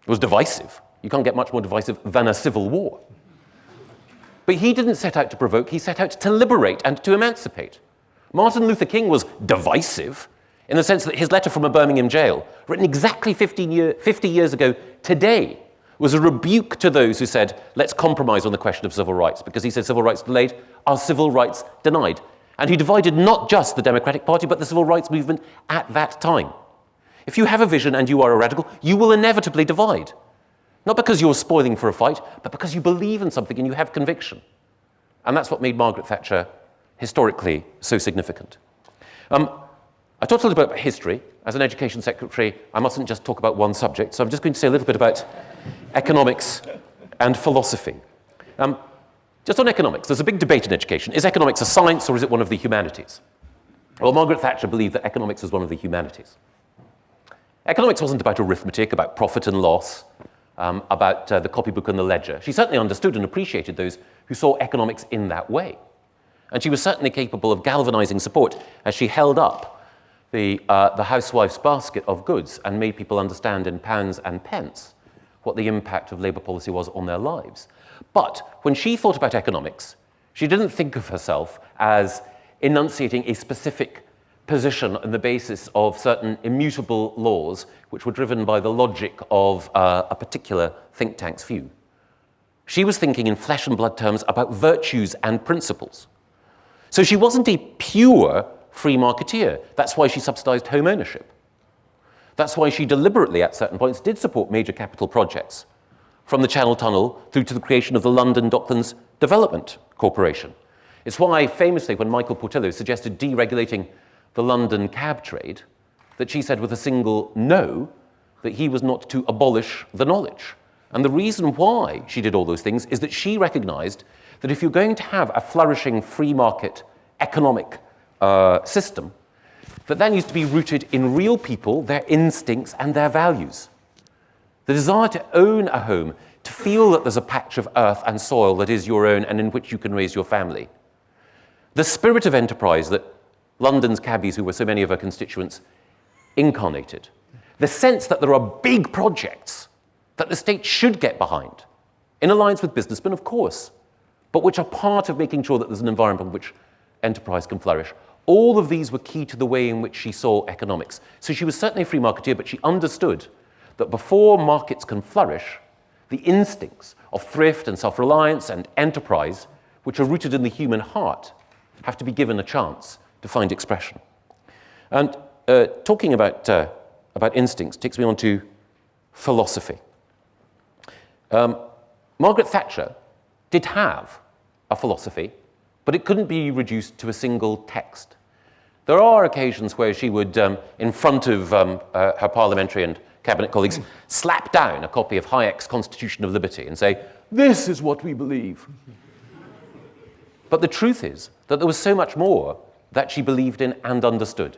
was divisive. You can't get much more divisive than a civil war. But he didn't set out to provoke, he set out to liberate and to emancipate. Martin Luther King was divisive in the sense that his letter from a Birmingham jail, written exactly 50 years ago today, was a rebuke to those who said, let's compromise on the question of civil rights, because he said civil rights delayed are civil rights denied. And he divided not just the Democratic Party, but the civil rights movement at that time. If you have a vision and you are a radical, you will inevitably divide. Not because you're spoiling for a fight, but because you believe in something and you have conviction. And that's what made Margaret Thatcher historically so significant. I talked a little bit about history. As an education secretary, I mustn't just talk about one subject, so I'm just going to say a little bit about economics and philosophy. Just on economics, there's a big debate in education. Is economics a science or is it one of the humanities? Well, Margaret Thatcher believed that economics was one of the humanities. Economics wasn't about arithmetic, about profit and loss, about the copybook and the ledger. She certainly understood and appreciated those who saw economics in that way. And she was certainly capable of galvanizing support as she held up the housewife's basket of goods and made people understand in pounds and pence what the impact of Labour policy was on their lives. But when she thought about economics, she didn't think of herself as enunciating a specific position on the basis of certain immutable laws which were driven by the logic of a particular think tank's view. She was thinking in flesh and blood terms about virtues and principles. So she wasn't a pure free marketeer. That's why she subsidized home ownership. That's why she deliberately, at certain points, did support major capital projects, from the Channel Tunnel through to the creation of the London Docklands Development Corporation. It's why, famously, when Michael Portillo suggested deregulating the London cab trade, that she said with a single no that he was not to abolish the knowledge. And the reason why she did all those things is that she recognized that if you're going to have a flourishing free market economic system, that needs to be rooted in real people, their instincts and their values. The desire to own a home, to feel that there's a patch of earth and soil that is your own and in which you can raise your family. The spirit of enterprise that London's cabbies, who were so many of her constituents, incarnated. The sense that there are big projects that the state should get behind, in alliance with businessmen, of course, but which are part of making sure that there's an environment in which enterprise can flourish. All of these were key to the way in which she saw economics. So she was certainly a free marketeer, but she understood that before markets can flourish, the instincts of thrift and self-reliance and enterprise, which are rooted in the human heart, have to be given a chance to find expression. And talking about instincts takes me on to philosophy. Margaret Thatcher did have a philosophy, but it couldn't be reduced to a single text. There are occasions where she would, in front of her parliamentary and cabinet colleagues, slap down a copy of Hayek's Constitution of Liberty and say, "This is what we believe." But the truth is that there was so much more that she believed in and understood.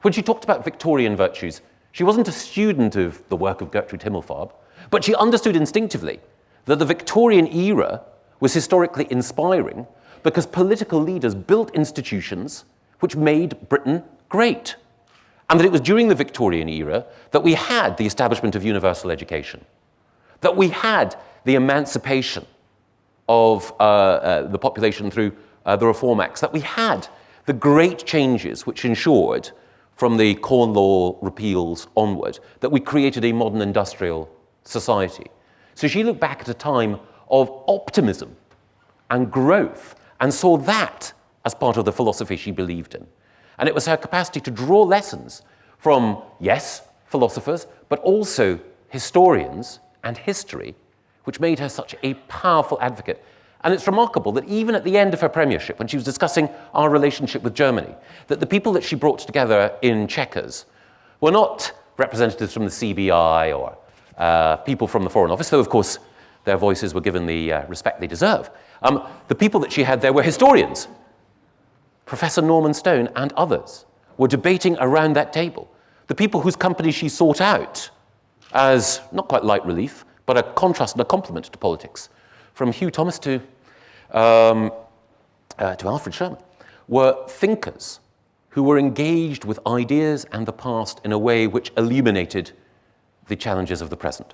When she talked about Victorian virtues, she wasn't a student of the work of Gertrude Himmelfarb, but she understood instinctively that the Victorian era was historically inspiring because political leaders built institutions which made Britain great. And that it was during the Victorian era that we had the establishment of universal education, that we had the emancipation of the population through the Reform Acts, that we had the great changes which ensured, from the Corn Law repeals onward, that we created a modern industrial society. So she looked back at a time of optimism and growth and saw that as part of the philosophy she believed in. And it was her capacity to draw lessons from, yes, philosophers, but also historians and history, which made her such a powerful advocate. And it's remarkable that even at the end of her premiership, when she was discussing our relationship with Germany, that the people that she brought together in Chequers were not representatives from the CBI or people from the Foreign Office, though, of course, their voices were given the respect they deserve. The people that she had there were historians. Professor Norman Stone and others were debating around that table. The people whose company she sought out as not quite light relief, but a contrast and a complement to politics, from Hugh Thomas to Alfred Sherman, were thinkers who were engaged with ideas and the past in a way which illuminated the challenges of the present.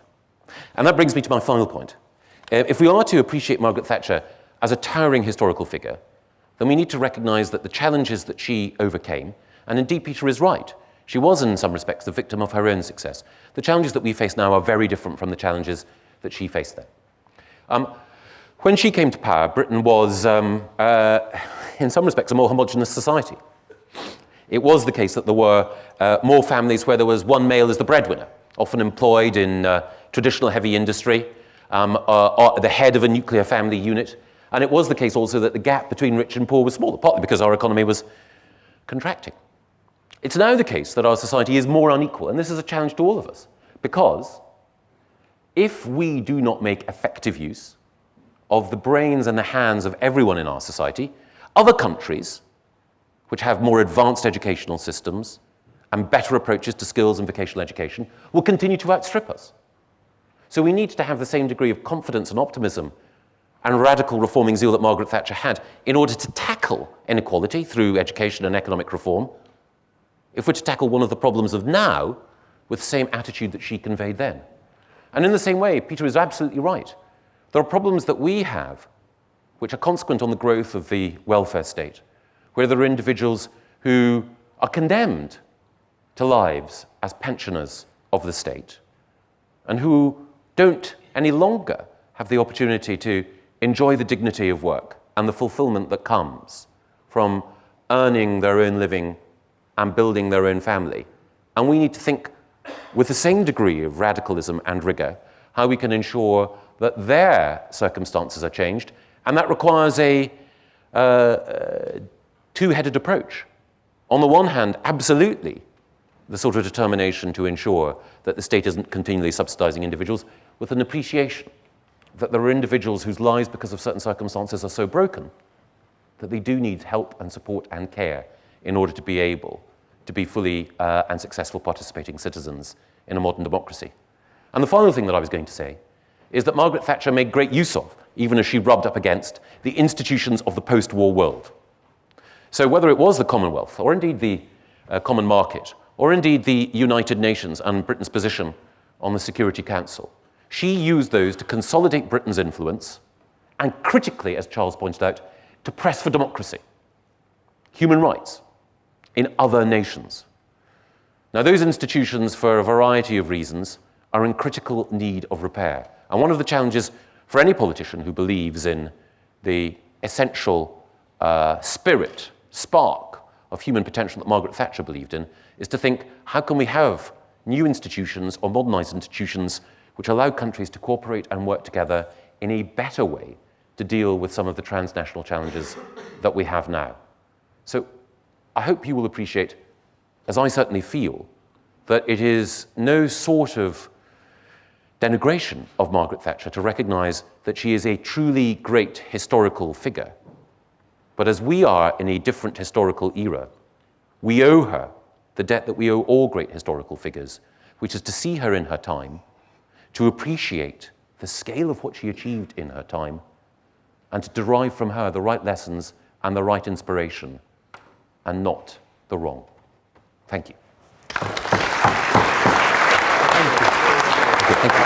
And that brings me to my final point. If we are to appreciate Margaret Thatcher as a towering historical figure, then we need to recognize that the challenges that she overcame, and indeed Peter is right, she was in some respects the victim of her own success. The challenges that we face now are very different from the challenges that she faced then. When she came to power, Britain was, in some respects, a more homogenous society. It was the case that there were more families where there was one male as the breadwinner, often employed in traditional heavy industry, the head of a nuclear family unit. And it was the case also that the gap between rich and poor was smaller, partly because our economy was contracting. It's now the case that our society is more unequal, and this is a challenge to all of us, because if we do not make effective use of the brains and the hands of everyone in our society, other countries, which have more advanced educational systems and better approaches to skills and vocational education, will continue to outstrip us. So we need to have the same degree of confidence and optimism and radical reforming zeal that Margaret Thatcher had in order to tackle inequality through education and economic reform, if we're to tackle one of the problems of now with the same attitude that she conveyed then. And in the same way, Peter is absolutely right. There are problems that we have which are consequent on the growth of the welfare state, where there are individuals who are condemned to lives as pensioners of the state and who don't any longer have the opportunity to enjoy the dignity of work and the fulfillment that comes from earning their own living and building their own family. And we need to think with the same degree of radicalism and rigor how we can ensure that their circumstances are changed, and that requires a two-headed approach. On the one hand, absolutely, the sort of determination to ensure that the state isn't continually subsidizing individuals, with an appreciation that there are individuals whose lives, because of certain circumstances, are so broken that they do need help and support and care in order to be able to be fully and successful participating citizens in a modern democracy. And the final thing that I was going to say is that Margaret Thatcher made great use of, even as she rubbed up against, the institutions of the post-war world. So whether it was the Commonwealth, or indeed the Common Market, or indeed the United Nations and Britain's position on the Security Council, she used those to consolidate Britain's influence and critically, as Charles pointed out, to press for democracy, human rights in other nations. Now, those institutions, for a variety of reasons, are in critical need of repair. And one of the challenges for any politician who believes in the essential spirit, spark of human potential that Margaret Thatcher believed in, is to think, how can we have new institutions or modernized institutions which allow countries to cooperate and work together in a better way to deal with some of the transnational challenges that we have now. So I hope you will appreciate, as I certainly feel, that it is no sort of denigration of Margaret Thatcher to recognize that she is a truly great historical figure. But as we are in a different historical era, we owe her the debt that we owe all great historical figures, which is to see her in her time, to appreciate the scale of what she achieved in her time, and to derive from her the right lessons and the right inspiration, and not the wrong. Thank you. Thank you.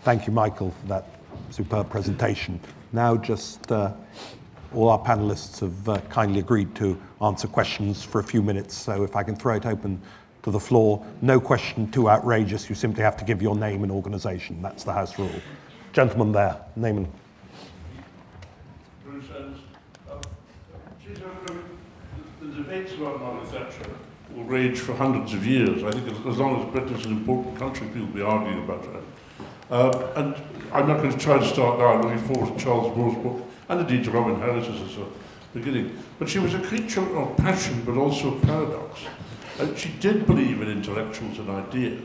Thank you, Michael, for that superb presentation. Now just all our panelists have kindly agreed to answer questions for a few minutes, so if I can throw it open to the floor. No question too outrageous, you simply have to give your name and organisation. That's the House rule. Gentleman there, name and... Bruce Enns. The debates about Margaret Thatcher will rage for hundreds of years. I think as long as Britain is an important country, people will be arguing about her. And I'm not going to try to start now. I'm looking forward to Charles Moore's book, and indeed to Robin Harris's as a beginning. But she was a creature of passion, but also of paradox. She did believe in intellectuals and ideas,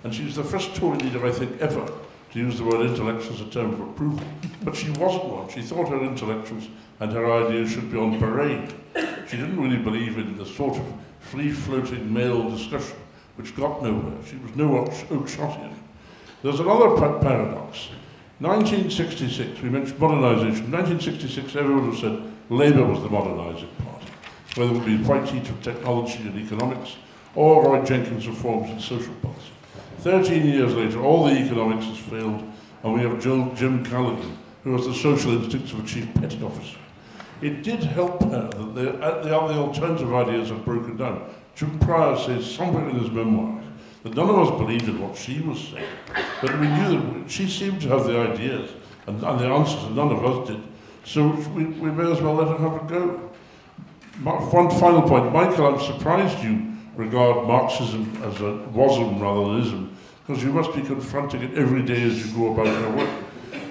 and she was the first Tory leader, I think, ever to use the word intellectual as a term of approval. But she wasn't one. She thought her intellectuals and her ideas should be on parade. She didn't really believe in the sort of free-floating male discussion which got nowhere. She was no Oakeshottian. There's another paradox. 1966, we mentioned modernisation. 1966, everyone has said Labour was the modernising party, whether it would be White Heat of technology and economics, or Roy Jenkins' reforms in social policy. 13 years later, all the economics has failed, and we have Jim Callaghan, who has the social instincts of a chief petty officer. It did help her that the alternative ideas have broken down. Jim Pryor says somewhere in his memoirs that none of us believed in what she was saying, but we knew that she seemed to have the ideas and the answers, and none of us did. So we may as well let her have a go. One final point. Michael, I'm surprised you regard Marxism as a wasm rather than ism, because you must be confronting it every day as you go about your work.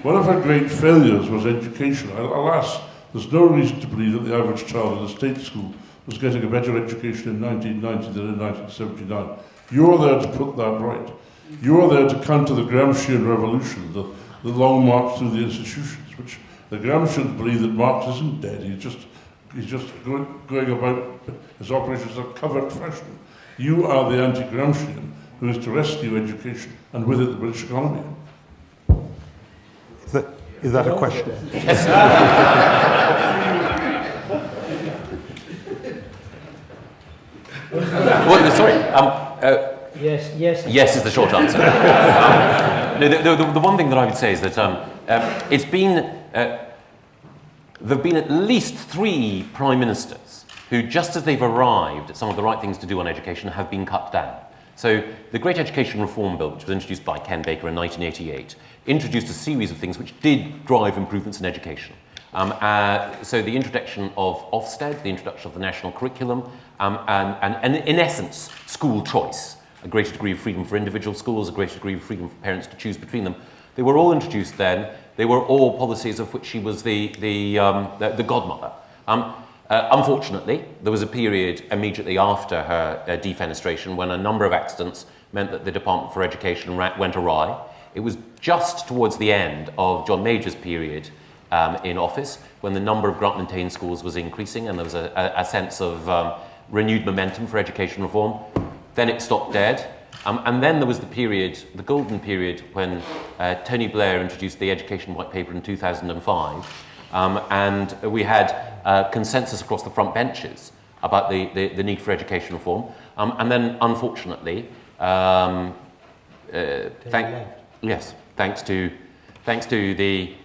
one of her great failures was education. Alas, there's no reason to believe that the average child in a state school was getting a better education in 1990 than in 1979. You're there to put that right. You're there to counter the Gramscian revolution, the long march through the institutions, which the Gramscians believe that Marx isn't dead. He's just going about his operations in a covert fashion. You are the anti-Gramscian who is to rescue education and with it the British economy. Is that a question? Well, sorry. Yes. Yes is the short answer. The one thing that I would say is that it's been there have been at least 3 prime ministers who, just as they've arrived at some of the right things to do on education, have been cut down. So the Great Education Reform Bill, which was introduced by Ken Baker in 1988, introduced a series of things which did drive improvements in education. So the introduction of Ofsted, the introduction of the national curriculum, and in essence, school choice, a greater degree of freedom for individual schools, a greater degree of freedom for parents to choose between them. They were all introduced then. They were all policies of which she was the godmother. Unfortunately, there was a period immediately after her defenestration when a number of accidents meant that the Department for Education went awry. It was just towards the end of John Major's period in office when the number of grant-maintained schools was increasing and there was a sense of renewed momentum for education reform. Then it stopped dead. And then there was the period, the golden period, when Tony Blair introduced the Education White Paper in 2005. And we had consensus across the front benches about the need for education reform. And then, unfortunately, thanks to the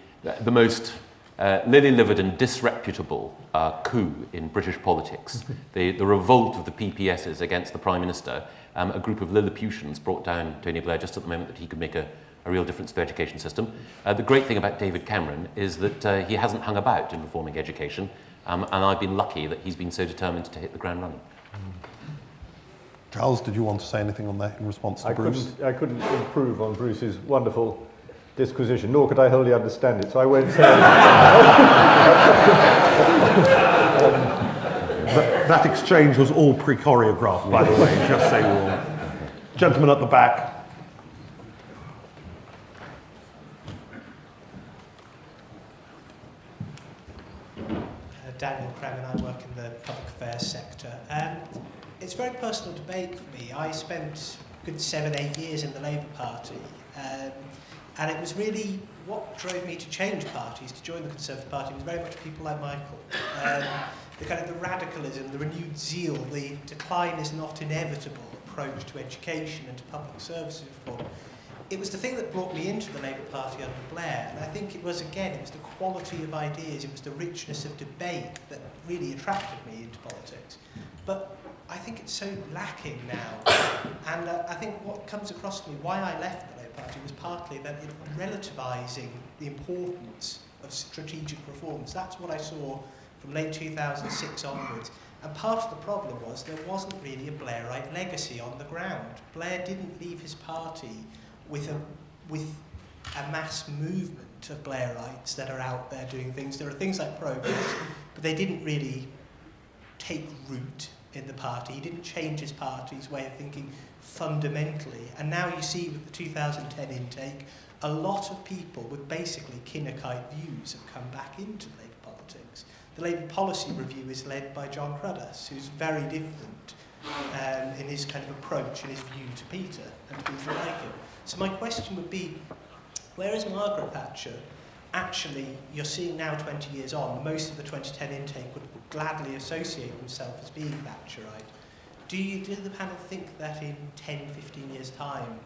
most lily-livered and disreputable coup in British politics, the revolt of the PPSs against the Prime Minister, a group of Lilliputians brought down Tony Blair just at the moment that he could make a real difference to the education system. The great thing about David Cameron is that he hasn't hung about in reforming education, and I've been lucky that he's been so determined to hit the ground running. Charles, did you want to say anything on that in response to Bruce? I couldn't improve on Bruce's wonderful disquisition, nor could I wholly understand it, so I won't say That exchange was all pre-choreographed, by the way, just so you all. Gentleman at the back. Daniel Cram and I work in the public affairs sector. It's a very personal debate for me. I spent a good 7-8 years in the Labour Party, and it was really what drove me to change parties, to join the Conservative Party, was very much people like Michael. The kind of the radicalism, the renewed zeal, the decline is not inevitable approach to education and to public services reform. It was the thing that brought me into the Labour Party under Blair, and I think it was the quality of ideas, it was the richness of debate that really attracted me into politics. But I think it's so lacking now, and I think what comes across to me, why I left the Labour Party, was partly that it relativising the importance of strategic reforms. That's what I saw from late 2006 onwards. And part of the problem was there wasn't really a Blairite legacy on the ground. Blair didn't leave his party with a mass movement of Blairites that are out there doing things. There are things like Progress, but they didn't really take root in the party. He didn't change his party's way of thinking fundamentally. And now you see with the 2010 intake, a lot of people with basically Kinnockite views have come back into Labour politics. The Labour Policy Review is led by John Cruddas, who's very different in his kind of approach and his view to Peter and people like him. So my question would be, whereas Margaret Thatcher, actually, you're seeing now 20 years on, most of the 2010 intake would gladly associate themselves as being Thatcherite. Do the panel think that in 10, 15 years' time,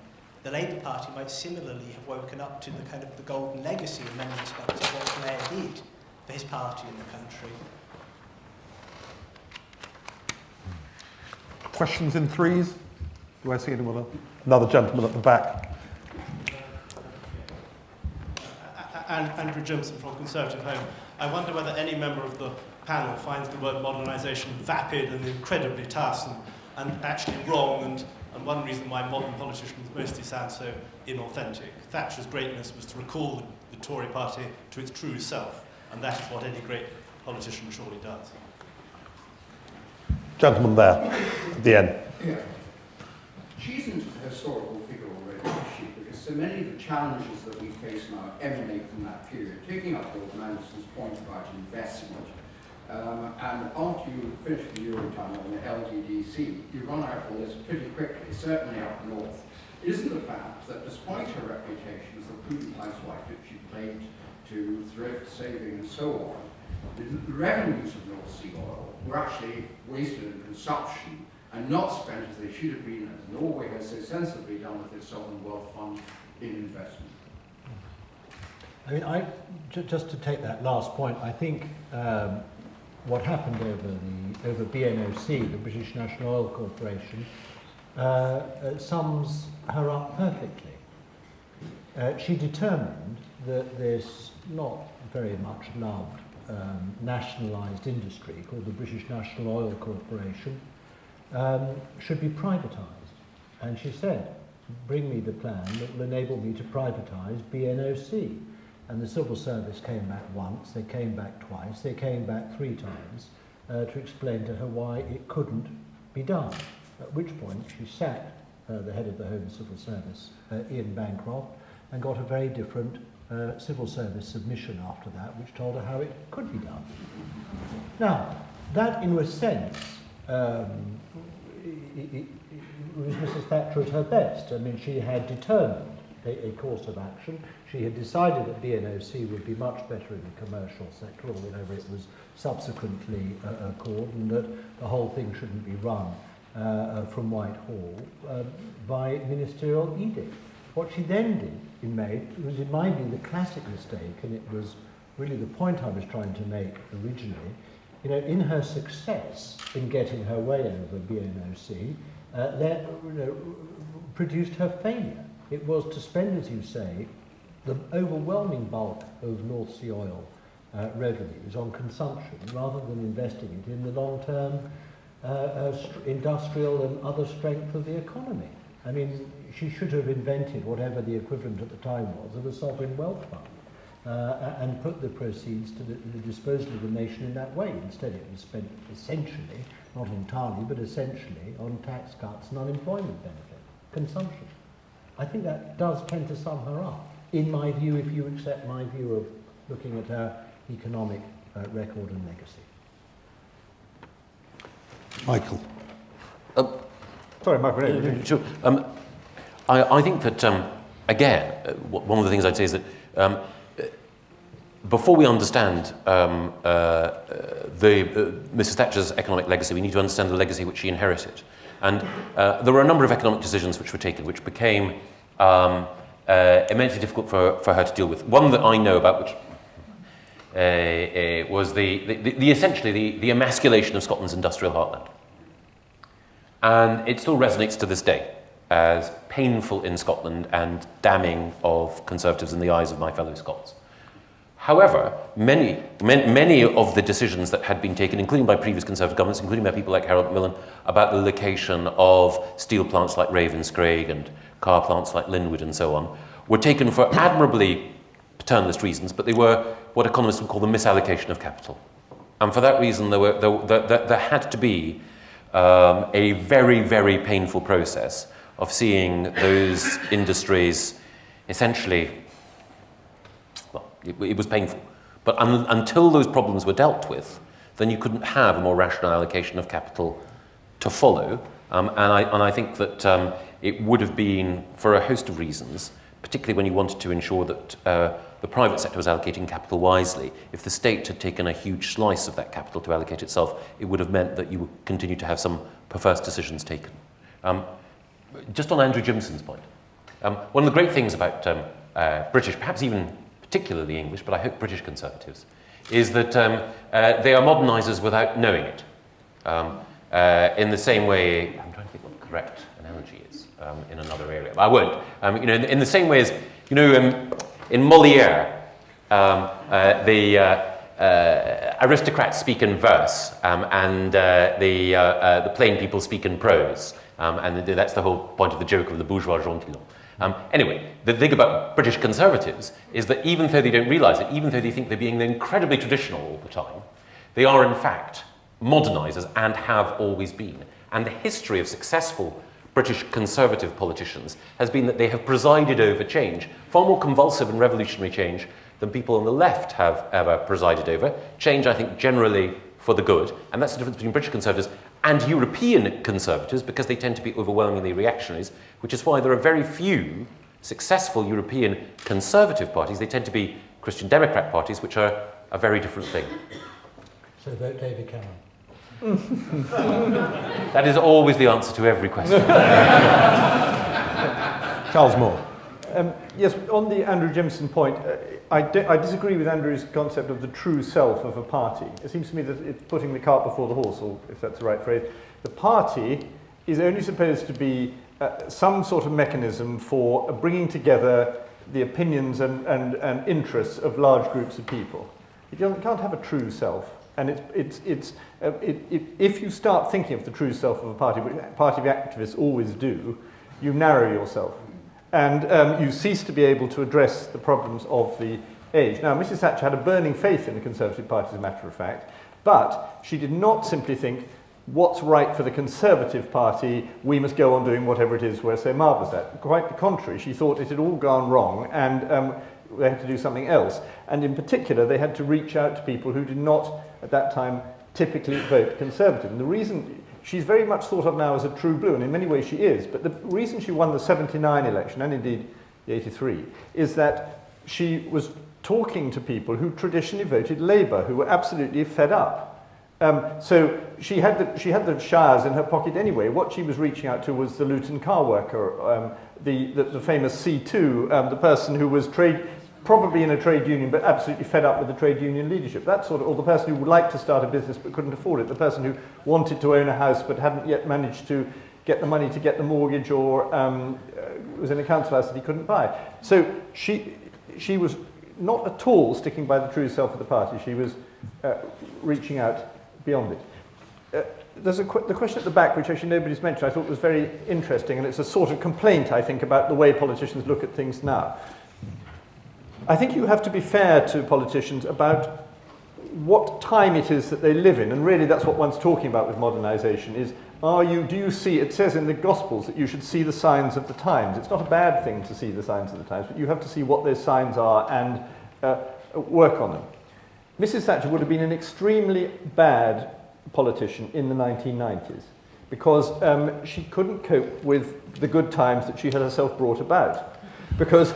the Labour Party might similarly have woken up to the kind of the golden legacy in many respects of what Blair did for his party in the country? Questions in threes? Do I see anyone else? Another gentleman at the back. Andrew Jimson from Conservative Home. I wonder whether any member of the panel finds the word modernisation vapid and incredibly tiresome, and actually wrong, and one reason why modern politicians mostly sound so inauthentic. Thatcher's greatness was to recall the Tory party to its true self, and that is what any great politician surely does. Gentleman there, at the end. Yeah. She isn't a historical figure already, is she? Because so many of the challenges that we face now emanate from that period. Taking up Lord Mandelson's point about investment, and after you finish the Eurotunnel and the LDDC, you run out of all this pretty quickly, certainly up north. Isn't the fact that despite her reputation as a prudent housewife that she played to thrift, saving, and so on, the revenues of North Sea oil were actually wasted in consumption and not spent as they should have been, as Norway has so sensibly done with its sovereign wealth fund, in investment. I mean, just to take that last point, I think what happened over BNOC, the British National Oil Corporation, sums her up perfectly. She determined that this not very much loved nationalised industry called the British National Oil Corporation should be privatised. And she said, bring me the plan that will enable me to privatise BNOC. And the civil service came back once, they came back twice, they came back 3 times to explain to her why it couldn't be done. At which point she sacked the head of the Home Civil Service, Ian Bancroft, and got a very different civil service submission after that, which told her how it could be done. Now, that in a sense it was Mrs. Thatcher at her best. I mean, she had determined a course of action. She had decided that BNOC would be much better in the commercial sector, or whatever it was subsequently called, and that the whole thing shouldn't be run from Whitehall by ministerial edict. What she then did was, in my view, the classic mistake, and it was really the point I was trying to make originally. You know, in her success in getting her way over BNOC, that produced her failure. It was to spend, as you say, the overwhelming bulk of North Sea oil revenues on consumption rather than investing it in the long-term industrial and other strength of the economy. I mean, she should have invented whatever the equivalent at the time was of a sovereign wealth fund and put the proceeds to the disposal of the nation in that way. Instead, it was spent essentially, not entirely, but essentially on tax cuts and unemployment benefit, consumption. I think that does tend to sum her up, in my view, if you accept my view of looking at her economic record and legacy. Michael. Sorry, Michael. Sure. I think that, again, one of the things I'd say is that before we understand Mrs. Thatcher's economic legacy, we need to understand the legacy which she inherited. And there were a number of economic decisions which were taken, which became immensely difficult for her to deal with. One that I know about, which was essentially the emasculation of Scotland's industrial heartland. And it still resonates to this day as painful in Scotland and damning of Conservatives in the eyes of my fellow Scots. However, many of the decisions that had been taken, including by previous Conservative governments, including by people like Harold Macmillan, about the location of steel plants like Ravenscraig and car plants like Linwood and so on, were taken for admirably paternalist reasons, but they were what economists would call the misallocation of capital. And for that reason, there had to be a very, very painful process of seeing those industries essentially, well, it was painful. But until those problems were dealt with, then you couldn't have a more rational allocation of capital to follow. And I think that it would have been, for a host of reasons, particularly when you wanted to ensure that the private sector was allocating capital wisely, if the state had taken a huge slice of that capital to allocate itself, it would have meant that you would continue to have some perverse decisions taken. Just on Andrew Jimson's point, one of the great things about British, perhaps even particularly English, but I hope British Conservatives, is that they are modernisers without knowing it. In the same way, I'm trying to think what the correct analogy is in another area. I won't. In the same way as, in Molière, aristocrats speak in verse, and the plain people speak in prose. And that's the whole point of the joke of the bourgeois gentilhomme. Anyway, the thing about British conservatives is that even though they don't realise it, even though they think they're being incredibly traditional all the time, they are in fact modernisers and have always been. And the history of successful British conservative politicians has been that they have presided over change, far more convulsive and revolutionary change than people on the left have ever presided over. Change, I think, generally for the good, and that's the difference between British conservatives and European conservatives, because they tend to be overwhelmingly reactionaries, which is why there are very few successful European conservative parties. They tend to be Christian Democrat parties, which are a very different thing. So vote David Cameron. That is always the answer to every question. Charles Moore. Yes, on the Andrew Jimson point, I disagree with Andrew's concept of the true self of a party. It seems to me that it's putting the cart before the horse, or if that's the right phrase. The party is only supposed to be some sort of mechanism for bringing together the opinions and interests of large groups of people. It can't have a true self. And if you start thinking of the true self of a party, which party activists always do, you narrow yourself. And you cease to be able to address the problems of the age. Now, Mrs. Thatcher had a burning faith in the Conservative Party, as a matter of fact, but she did not simply think, what's right for the Conservative Party, we must go on doing whatever it is we're so marvellous at. Quite the contrary, she thought it had all gone wrong, and they had to do something else. And in particular, they had to reach out to people who did not, at that time, typically vote Conservative. And the reason, she's very much thought of now as a true blue, and in many ways she is, but the reason she won the 79 election, and indeed the 83, is that she was talking to people who traditionally voted Labour, who were absolutely fed up. So she had the shires in her pocket anyway. What she was reaching out to was the Luton car worker, the famous C2, the person who was probably in a trade union, but absolutely fed up with the trade union leadership. That sort of, or the person who would like to start a business but couldn't afford it. The person who wanted to own a house but hadn't yet managed to get the money to get the mortgage, or was in a council house that he couldn't buy. So she was not at all sticking by the true self of the party. She was reaching out beyond it. There's the question at the back, which actually nobody's mentioned, I thought was very interesting, and it's a sort of complaint, I think, about the way politicians look at things now. I think you have to be fair to politicians about what time it is that they live in, and really that's what one's talking about with modernisation, is do you see, it says in the Gospels that you should see the signs of the times. It's not a bad thing to see the signs of the times, but you have to see what those signs are and work on them. Mrs. Thatcher would have been an extremely bad politician in the 1990s because she couldn't cope with the good times that she had herself brought about. Because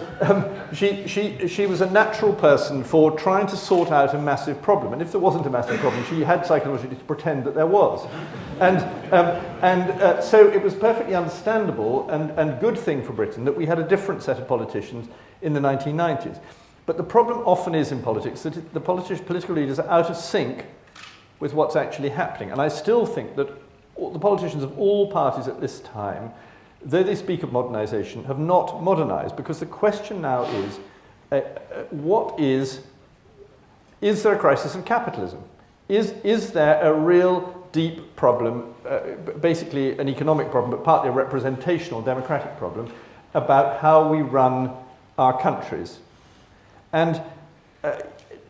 she was a natural person for trying to sort out a massive problem. And if there wasn't a massive problem, she had psychologically to pretend that there was. So it was perfectly understandable and good thing for Britain that we had a different set of politicians in the 1990s. But the problem often is in politics that the political leaders are out of sync with what's actually happening. And I still think that the politicians of all parties at this time, though they speak of modernisation, have not modernised, because the question now is, is there a crisis of capitalism? Is there a real deep problem, basically an economic problem, but partly a representational democratic problem, about how we run our countries? And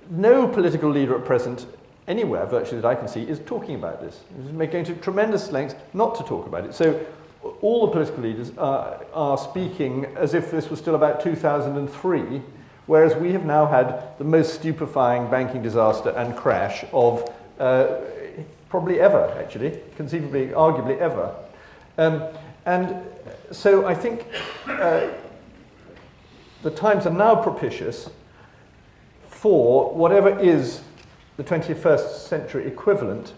no political leader at present, anywhere virtually that I can see, is talking about this. They're going to tremendous lengths not to talk about it. So all the political leaders are speaking as if this was still about 2003, whereas we have now had the most stupefying banking disaster and crash of probably ever, actually, conceivably, arguably ever. And so I think the times are now propitious for whatever is the 21st century equivalent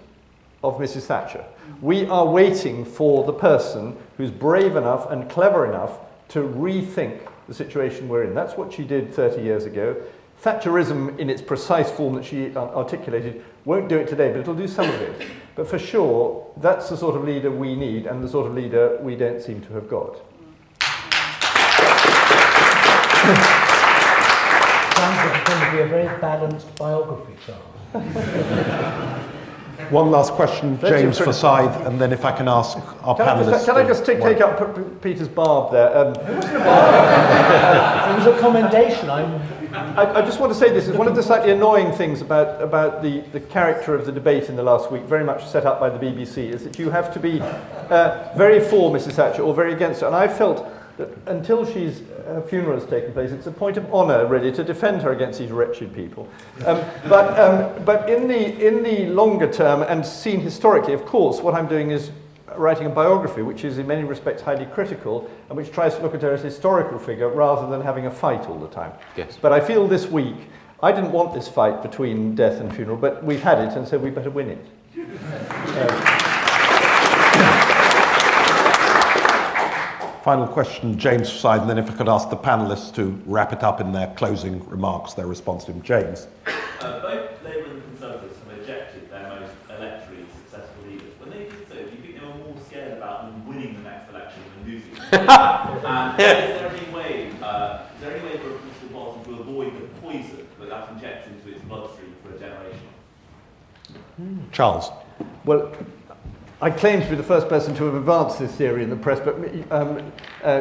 of Mrs. Thatcher. We are waiting for the person who's brave enough and clever enough to rethink the situation we're in. That's what she did 30 years ago. Thatcherism, in its precise form that she articulated, won't do it today, but it'll do some of it. But for sure, that's the sort of leader we need, and the sort of leader we don't seem to have got. Sounds like a tend to be a very balanced biography, Charles. One last question, James Forsyth, and then if I can ask our panellists. Can I just take up Peter's barb there? It wasn't a barb. It was a commendation. I just want to say this is one of the slightly annoying things about the character of the debate in the last week, very much set up by the BBC, is that you have to be very for Mrs. Thatcher or very against her. And I felt that until her funeral has taken place, it's a point of honour, really, to defend her against these wretched people. But in the longer term, and seen historically, of course, what I'm doing is writing a biography, which is in many respects highly critical, and which tries to look at her as a historical figure rather than having a fight all the time. Yes. But I feel this week, I didn't want this fight between death and funeral, but we've had it, and so we better win it. Final question, James Forsyth, and then if I could ask the panellists to wrap it up in their closing remarks, their response to him. James. Both Labour and Conservatives have ejected their most electorally successful leaders. When they did so, do you think they were more scared about them winning the next election than losing it? And is there any way for a political party to avoid the poison that that injects into its bloodstream for a generation? Charles. Well, I claim to be the first person to have advanced this theory in the press, but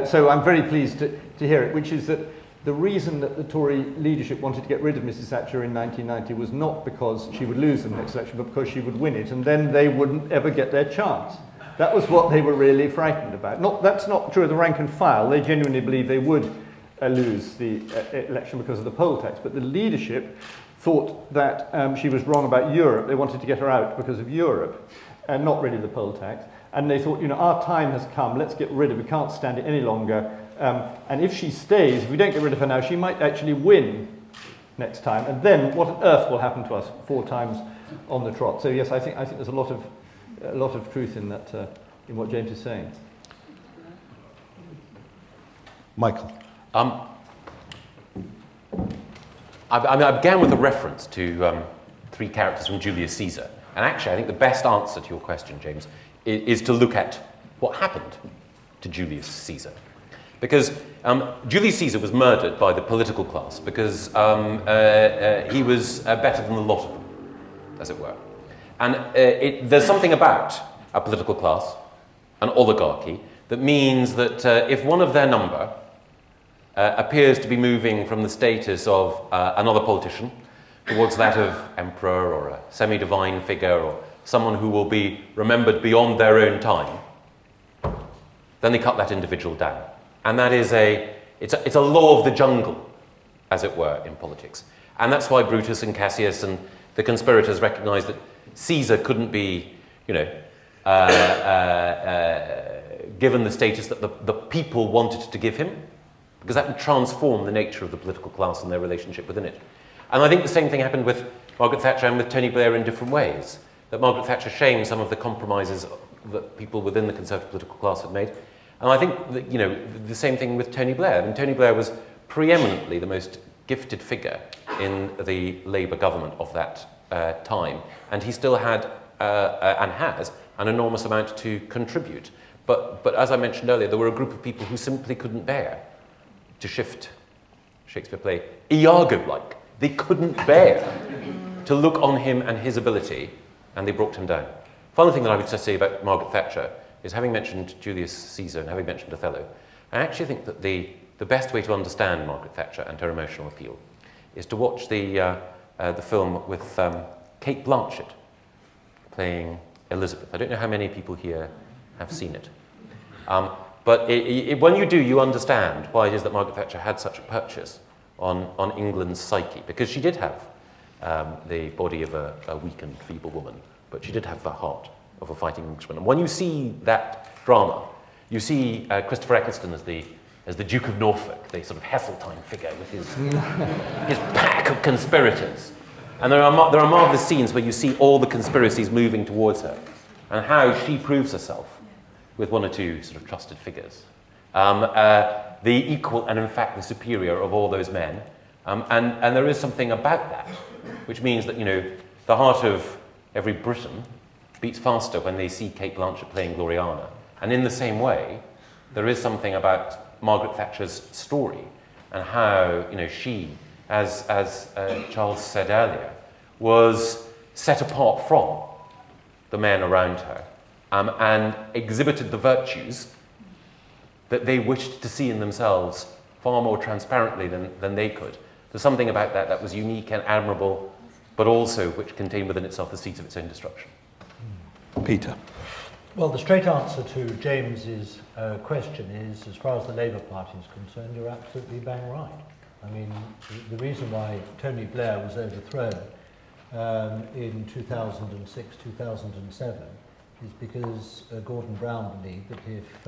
so I'm very pleased to hear it, which is that the reason that the Tory leadership wanted to get rid of Mrs. Thatcher in 1990 was not because she would lose the next election, but because she would win it, and then they wouldn't ever get their chance. That was what they were really frightened about. That's not true of the rank and file. They genuinely believe they would lose the election because of the poll tax, but the leadership thought that she was wrong about Europe. They wanted to get her out because of Europe, and not really the poll tax. And they thought, our time has come, let's get rid of it, we can't stand it any longer. And if she stays, if we don't get rid of her now, she might actually win next time. And then what on earth will happen to us 4 times on the trot? So yes, I think there's a lot of truth in that, in what James is saying. Michael. I began with a reference to 3 characters from Julius Caesar. And actually, I think the best answer to your question, James, is to look at what happened to Julius Caesar. Because Julius Caesar was murdered by the political class because he was better than the lot of them, as it were. And there's something about a political class, an oligarchy, that means that if one of their number appears to be moving from the status of another politician towards that of emperor or a semi-divine figure or someone who will be remembered beyond their own time, then they cut that individual down. And that is it's a law of the jungle, as it were, in politics. And that's why Brutus and Cassius and the conspirators recognized that Caesar couldn't be, given the status that the people wanted to give him, because that would transform the nature of the political class and their relationship within it. And I think the same thing happened with Margaret Thatcher and with Tony Blair in different ways. That Margaret Thatcher shamed some of the compromises that people within the Conservative political class had made. And I think that, the same thing with Tony Blair. I mean, Tony Blair was preeminently the most gifted figure in the Labour government of that time. And he still had and has an enormous amount to contribute. But as I mentioned earlier, there were a group of people who simply couldn't bear to shift, Shakespeare play, Iago-like. They couldn't bear to look on him and his ability, and they brought him down. Final thing that I would just say about Margaret Thatcher is, having mentioned Julius Caesar and having mentioned Othello, I actually think that the best way to understand Margaret Thatcher and her emotional appeal is to watch the film with Kate Blanchett playing Elizabeth. I don't know how many people here have seen it. But when you do, you understand why it is that Margaret Thatcher had such a purchase on England's psyche, because she did have the body of a weak and feeble woman, but she did have the heart of a fighting Englishman. And when you see that drama, you see Christopher Eccleston as the Duke of Norfolk, the sort of Heseltine figure with his pack of conspirators. And there are marvellous scenes where you see all the conspiracies moving towards her, and how she proves herself with 1 or 2 sort of trusted figures. The equal and in fact the superior of all those men. And there is something about that, which means that, the heart of every Briton beats faster when they see Kate Blanchett playing Gloriana. And in the same way, there is something about Margaret Thatcher's story and how, she as Charles said earlier, was set apart from the men around her and exhibited the virtues that they wished to see in themselves far more transparently than they could. There's something about that was unique and admirable, but also which contained within itself the seeds of its own destruction. Peter. Well, the straight answer to James's question is, as far as the Labour Party is concerned, you're absolutely bang right. I mean, the reason why Tony Blair was overthrown in 2006, 2007 is because Gordon Brown believed that if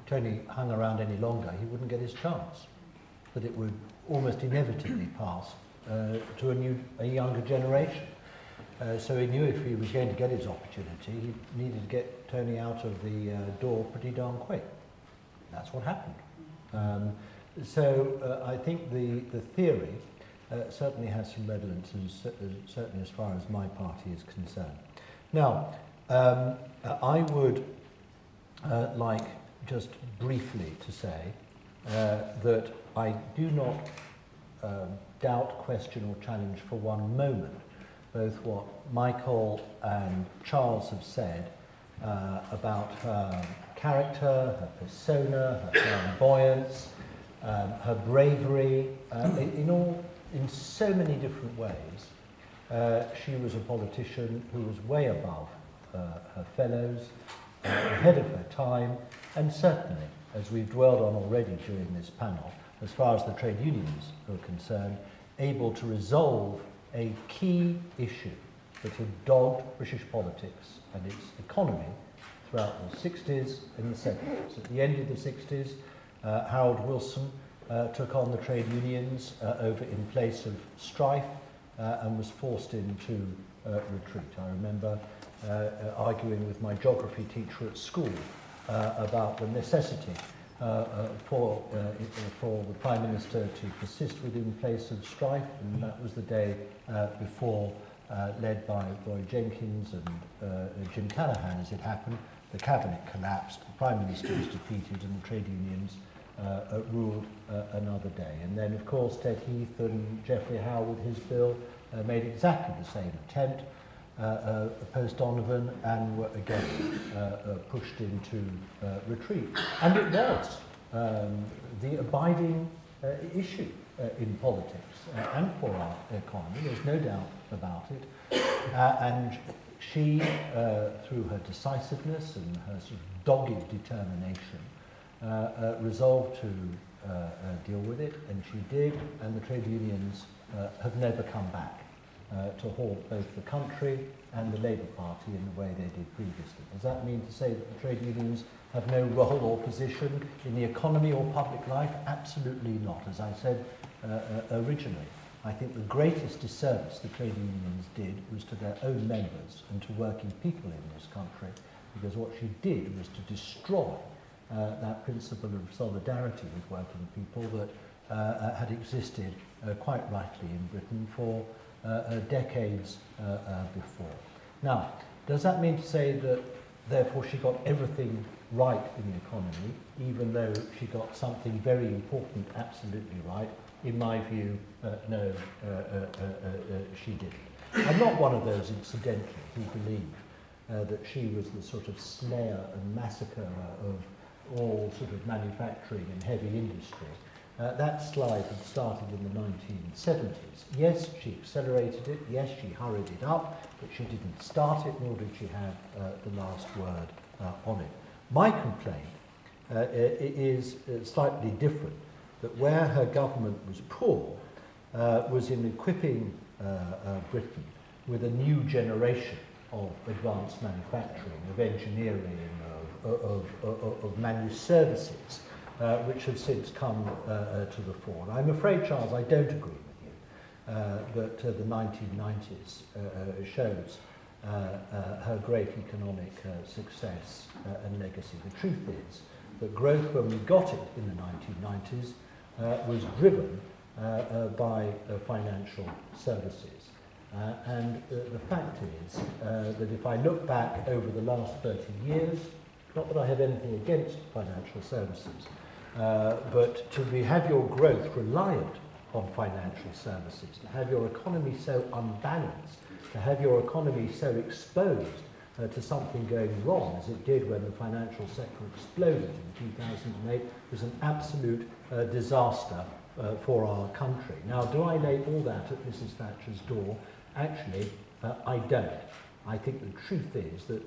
Tony hung around any longer, he wouldn't get his chance, that it would almost inevitably pass to a younger generation. So he knew if he was going to get his opportunity, he needed to get Tony out of the door pretty darn quick. That's what happened. So I think the theory certainly has some redolence, certainly as far as my party is concerned. Now, I would like just briefly to say that I do not doubt, question or challenge for one moment both what Michael and Charles have said about her character, her persona, her flamboyance, her bravery, in so many different ways. She was a politician who was way above her fellows, ahead of her time, and certainly, as we've dwelled on already during this panel, as far as the trade unions are concerned, able to resolve a key issue that had dogged British politics and its economy throughout the 60s and the 70s. At the end of the 60s, Harold Wilson took on the trade unions over in place of strife and was forced into retreat. I remember arguing with my geography teacher at school about the necessity for the Prime Minister to persist within place of strife, and that was the day before, led by Roy Jenkins and Jim Callaghan, as it happened, the Cabinet collapsed, the Prime Minister was defeated, and the trade unions ruled another day. And then, of course, Ted Heath and Geoffrey Howe with his bill made exactly the same attempt post-Donovan, and were again pushed into retreat. And it was the abiding issue in politics and for our economy, there's no doubt about it. And she, through her decisiveness and her sort of dogged determination, resolved to deal with it, and she did, and the trade unions have never come back to haunt both the country and the Labour Party in the way they did previously. Does that mean to say that the trade unions have no role or position in the economy or public life? Absolutely not. As I said originally, I think the greatest disservice the trade unions did was to their own members and to working people in this country, because what she did was to destroy that principle of solidarity with working people that had existed quite rightly in Britain for decades before. Now, does that mean to say that therefore she got everything right in the economy, even though she got something very important absolutely right? In my view, no, she didn't. I'm not one of those, incidentally, who believe that she was the sort of slayer and massacrer of all sort of manufacturing and heavy industry. That slide had started in the 1970s. Yes, she accelerated it. Yes, she hurried it up, but she didn't start it, nor did she have the last word on it. My complaint is slightly different, that where her government was poor was in equipping Britain with a new generation of advanced manufacturing, of engineering, of managed services, which have since come to the fore. I'm afraid, Charles, I don't agree with you that the 1990s shows her great economic success and legacy. The truth is that growth, when we got it in the 1990s, was driven by financial services. And the fact is that if I look back over the last 30 years, not that I have anything against financial services, but to have your growth reliant on financial services, to have your economy so unbalanced, to have your economy so exposed to something going wrong as it did when the financial sector exploded in 2008 was an absolute disaster for our country. Now, do I lay all that at Mrs. Thatcher's door? Actually, I don't. I think the truth is that,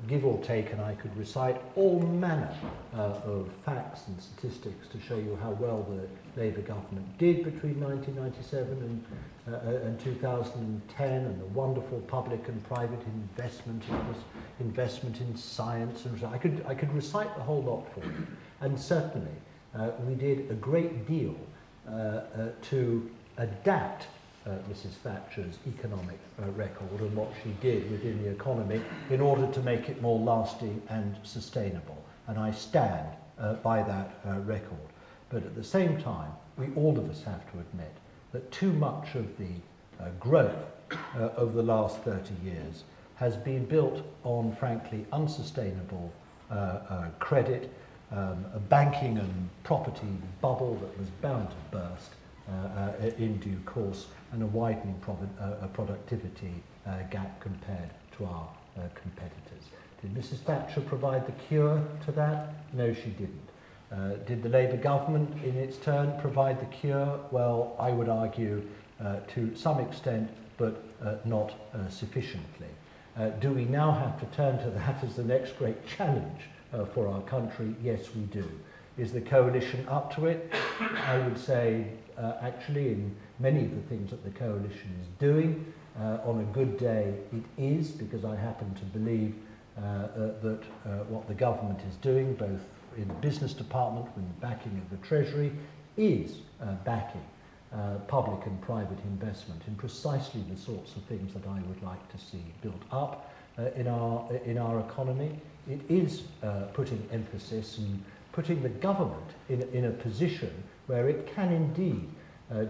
give or take, and I could recite all manner of facts and statistics to show you how well the Labour government did between 1997 and 2010, and the wonderful public and private investment in science. And I could recite the whole lot for you. And certainly, we did a great deal to adapt Mrs. Thatcher's economic record and what she did within the economy in order to make it more lasting and sustainable. And I stand by that record. But at the same time, all of us have to admit that too much of the growth over the last 30 years has been built on, frankly, unsustainable credit, a banking and property bubble that was bound to burst in due course, and a widening productivity gap compared to our competitors. Did Mrs. Thatcher provide the cure to that? No, she didn't. Did the Labour government, in its turn, provide the cure? Well, I would argue to some extent, but not sufficiently. Do we now have to turn to that as the next great challenge for our country? Yes, we do. Is the coalition up to it? I would say, actually, in many of the things that the coalition is doing, on a good day it is, because I happen to believe that what the government is doing, both in the business department with the backing of the Treasury, is backing public and private investment in precisely the sorts of things that I would like to see built up in our economy. It is putting emphasis and putting the government in a position where it can indeed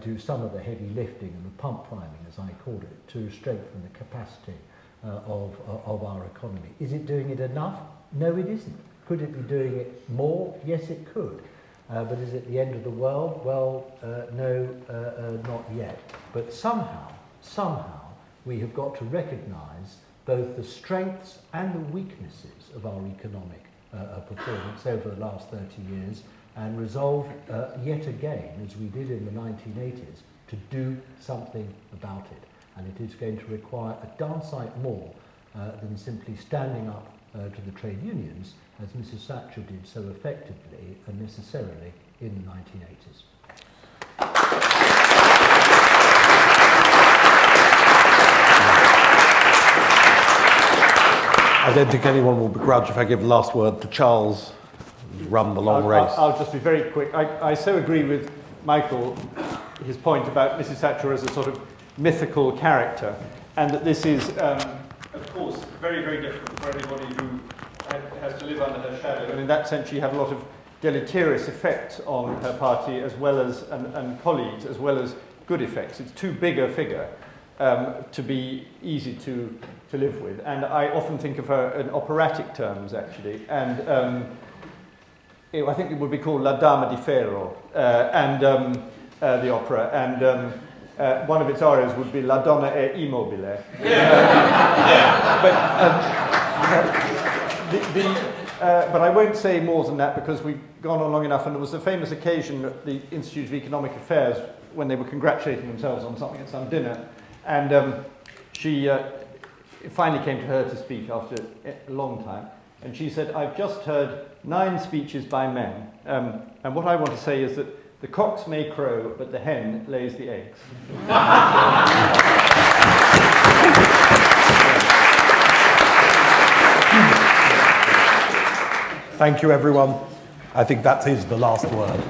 do some of the heavy lifting and the pump priming, as I called it, to strengthen the capacity of our economy. Is it doing it enough? No, it isn't. Could it be doing it more? Yes, it could. But is it the end of the world? Well, no, not yet. But somehow, we have got to recognise both the strengths and the weaknesses of our economic performance over the last 30 years and resolve yet again, as we did in the 1980s, to do something about it. And it is going to require a darn sight more than simply standing up to the trade unions, as Mrs. Thatcher did so effectively and necessarily in the 1980s. I don't think anyone will begrudge if I give the last word to Charles, run the long race. I'll just be very quick. I so agree with Michael, his point about Mrs. Thatcher as a sort of mythical character, and that this is, of course, very, very difficult for anybody who has to live under her shadow. And in that sense, she had a lot of deleterious effects on her party as well as, and colleagues, as well as good effects. It's too big a figure to be easy to live with. And I often think of her in operatic terms, actually. And I think it would be called La Dama di Ferro, the opera. And one of its arias would be La Donna è immobile. But I won't say more than that because we've gone on long enough, and there was a famous occasion at the Institute of Economic Affairs when they were congratulating themselves on something at some dinner, and it finally came to her to speak after a long time, and she said, "I've just heard 9 speeches by men, and what I want to say is that the cocks may crow, but the hen lays the eggs." Thank you, everyone. I think that is the last word.